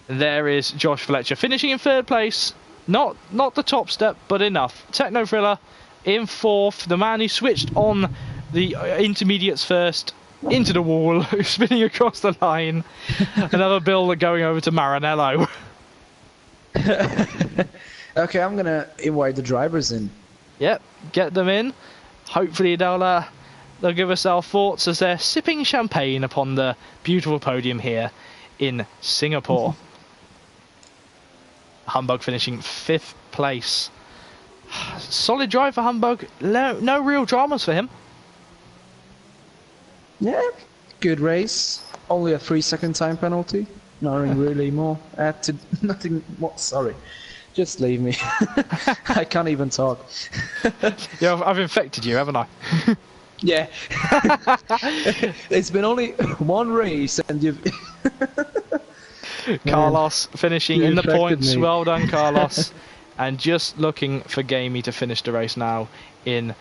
There is Josh Fletcher finishing in 3rd place. Not the top step, but enough. Techno Thriller in 4th. The man who switched on the intermediates first into the wall, spinning across the line. Another builder going over to Maranello. Okay, I'm going to invite the drivers in. Yep, get them in. Hopefully they'll give us our thoughts as they're sipping champagne upon the beautiful podium here in Singapore. Humbug finishing 5th place. Solid drive for Humbug. No real dramas for him. Yeah, good race. Only a 3 second time penalty. Nothing really more. Nothing more. Sorry. Just leave me. I can't even talk. Yeah, I've infected you, haven't I? Yeah. It's been only 1 race and you've... Carlos finishing in the points. Me. Well done, Carlos. And just looking for Gamey to finish the race now in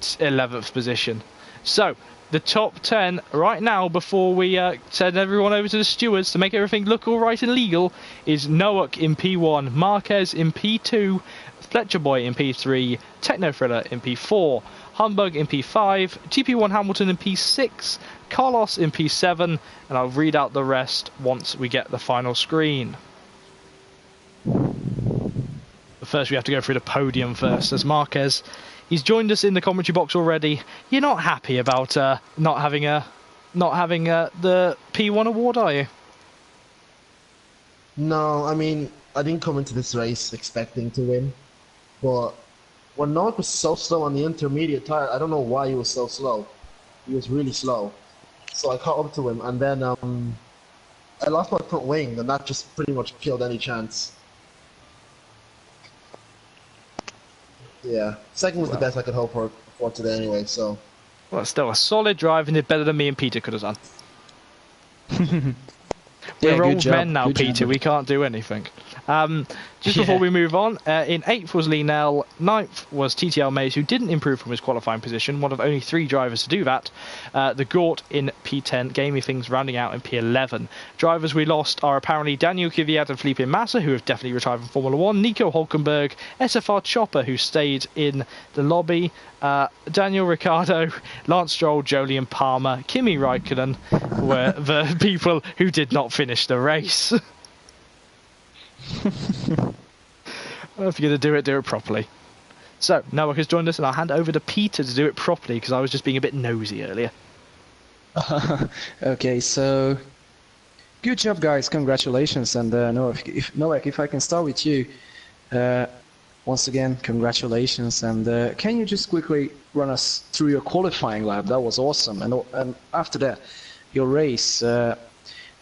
11th position. So, the top 10 right now, before we send everyone over to the stewards to make everything look all right and legal, is Nowak in P1, Marquez in P2, Fletcher Boy in P3, Techno Thriller in P4, Humbug in P5, GP1 Hamilton in P6, Carlos in P7, and I'll read out the rest once we get the final screen. But first we have to go through the podium first, as Marquez, he's joined us in the commentary box already. You're not happy about not having the P1 award, are you? No, I mean, I didn't come into this race expecting to win, but when Nowak was so slow on the intermediate tire, I don't know why he was so slow. He was really slow. So I caught up to him, and then I lost my front wing, and that just pretty much killed any chance. Yeah, second was the best I could hope for today anyway. So Well, still a solid drive and did better than me and Peter could have done. Yeah, We're good old job. men now, Good Peter. job. We can't do anything. Just Yeah. before we move on, in 8th was Lee Nell, 9th was TTL Mays, who didn't improve from his qualifying position, one of only 3 drivers to do that. The Gort in P10, Gaming Things rounding out in P11. Drivers we lost are apparently Daniel Kvyat and Felipe Massa, who have definitely retired from Formula 1, Nico Hulkenberg, SFR Chopper, who stayed in the lobby, Daniel Ricciardo, Lance Stroll, Jolyon Palmer, Kimi Raikkonen were the people who did not finish the race. Well, if you're going to do it properly. So, Noah has joined us, and I'll hand over to Peter to do it properly, because I was just being a bit nosy earlier. Okay, so good job, guys. Congratulations. And Noah, if I can start with you, once again, congratulations. And can you just quickly run us through your qualifying lap? That was awesome. And after that, your race.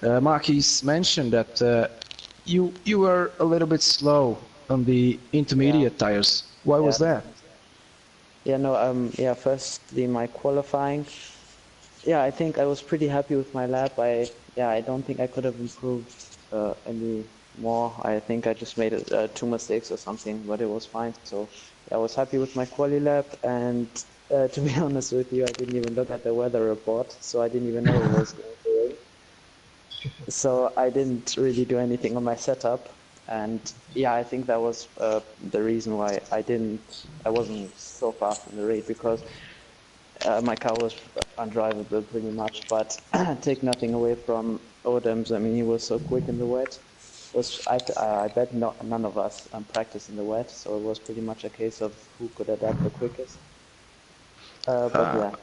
Marquis mentioned that you were a little bit slow on the intermediate tires. Why was that? Yeah, no, yeah, firstly, my qualifying. Yeah, I think I was pretty happy with my lap. I don't think I could have improved any more. I think I just made 2 mistakes or something, but it was fine. So I was happy with my quali lap, and to be honest with you, I didn't even look at the weather report, so I didn't even know it was going to rain. So I didn't really do anything on my setup, and yeah, I think that was the reason why I wasn't so fast in the race, because my car was undrivable pretty much. But take nothing away from Odems. I mean, he was so quick in the wet. I bet none of us practiced in the wet, so it was pretty much a case of who could adapt the quickest. But yeah.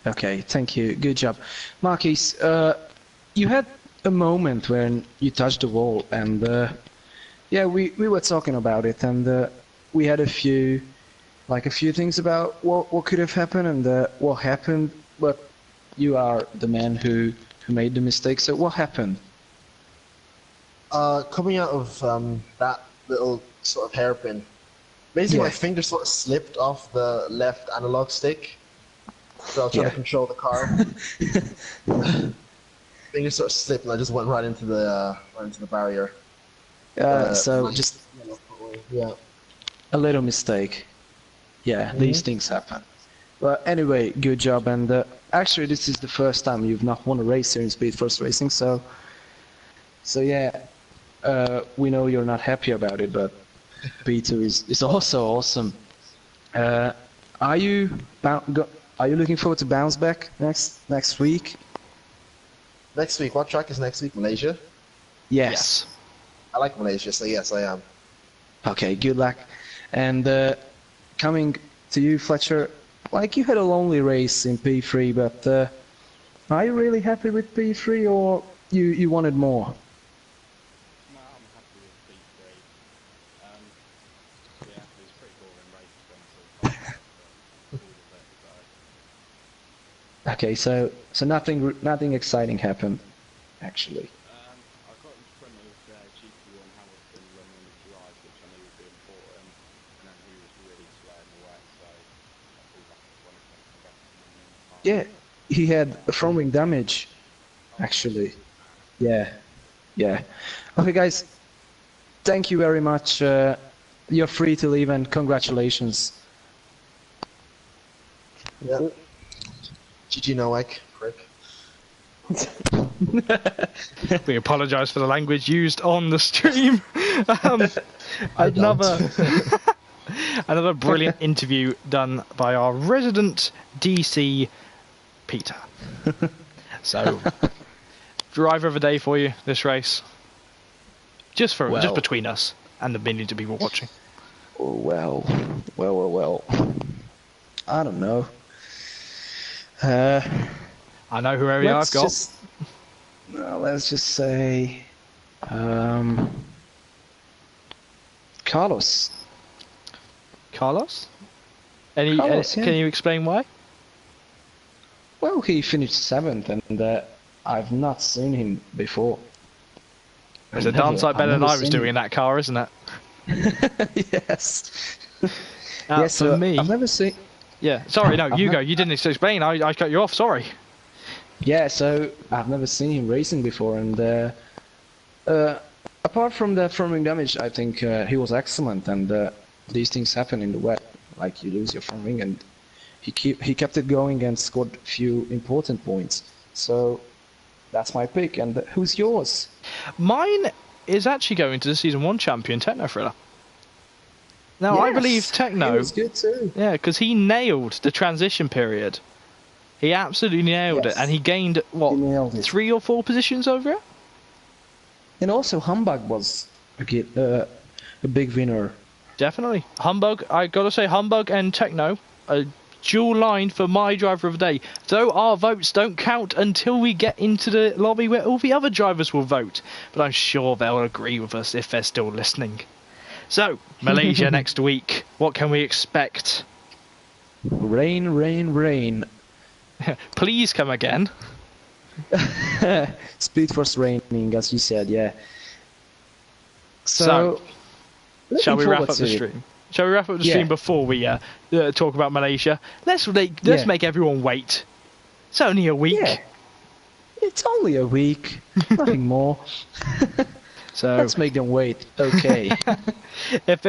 Okay, thank you. Good job. Marquis, you had a moment when you touched the wall, and yeah, we were talking about it, and we had a few things about what could have happened and what happened, but you are the man who made the mistake, so what happened? coming out of that little sort of hairpin, basically my finger sort of slipped off the left analog stick. So I was trying to control the car. Finger sort of slipped, and I just went right into the barrier. So just a little mistake. Yeah, these things happen. But anyway, good job. And actually, this is the first time you've not won a race here in Speed First Racing. So yeah, we know you're not happy about it, but P2 is also awesome. Are you looking forward to bounce back next week? Next week, what track is next week? Malaysia? Yes. I like Malaysia, so yes, I am. Okay, good luck. And coming to you, Fletcher, like you had a lonely race in P3, but are you really happy with P3 or you wanted more? No, I'm happy with P3. Yeah, it was a pretty boring race to be honest. Okay, so nothing exciting happened, actually. I got in front of GP1 Hamilton running on the drive, which I knew would be important, and then he was really slow in the wet, so I pulled back at 20 seconds. Yeah, he had a front wing damage, actually. Yeah. Okay, guys, thank you very much. You're free to leave, and congratulations. Yeah. GG Noak, prick. We apologise for the language used on the stream. Another brilliant interview done by our resident DC, Peter. So, driver of the day for you this race, just between us and the millions of people watching. Well. I don't know. I know who area I've got. Let's just say Carlos. Carlos? Carlos, Can you explain why? Well, he finished 7th, and I've not seen him before. It's a darn sight better than I was doing in that car, isn't it? Yes. Yeah, so for me, I've never seen. yeah. Sorry, no, I've you nev- go. You didn't explain. I cut you off. Sorry. Yeah, so I've never seen him racing before, and apart from the front damage, I think he was excellent. And these things happen in the wet, like you lose your front wing, and he kept it going and scored a few important points. So that's my pick. And who's yours? Mine is actually going to the season 1 champion, Techno Thriller. Now I believe Yes, Techno. He was good too. Yeah, because he nailed the transition period. He absolutely nailed it, Yes. and he gained what, He nailed it. 3 or 4 positions over it. And also Humbug was a big winner. Definitely. Humbug, I gotta say, Humbug and Techno, a dual line for my driver of the day. Though our votes don't count until we get into the lobby where all the other drivers will vote. But I'm sure they'll agree with us if they're still listening. So, Malaysia next week. What can we expect? Rain, rain, rain. Please come again. Speed Force raining, as you said, yeah. So, looking Shall we wrap forward up to the it. stream? Shall we wrap up the Yeah. stream before we talk about Malaysia? Let's Yeah. make everyone wait. It's only a week. Yeah. It's only a week, nothing more. So Let's make them wait. Okay. if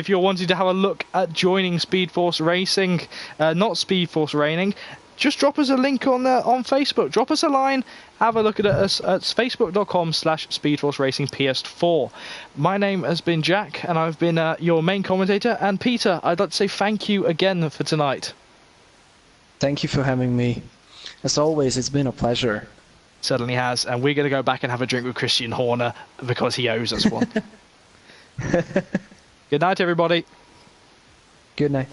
you're wanting to have a look at joining Speed Force Racing, not Speed Force Raining, just drop us a link on Facebook. Drop us a line. Have a look at us at facebook.com/SpeedForceRacingPS4. My name has been Jack, and I've been your main commentator. And Peter, I'd like to say thank you again for tonight. Thank you for having me. As always, it's been a pleasure. Certainly has, and we're going to go back and have a drink with Christian Horner because he owes us one. Good night, everybody. Good night.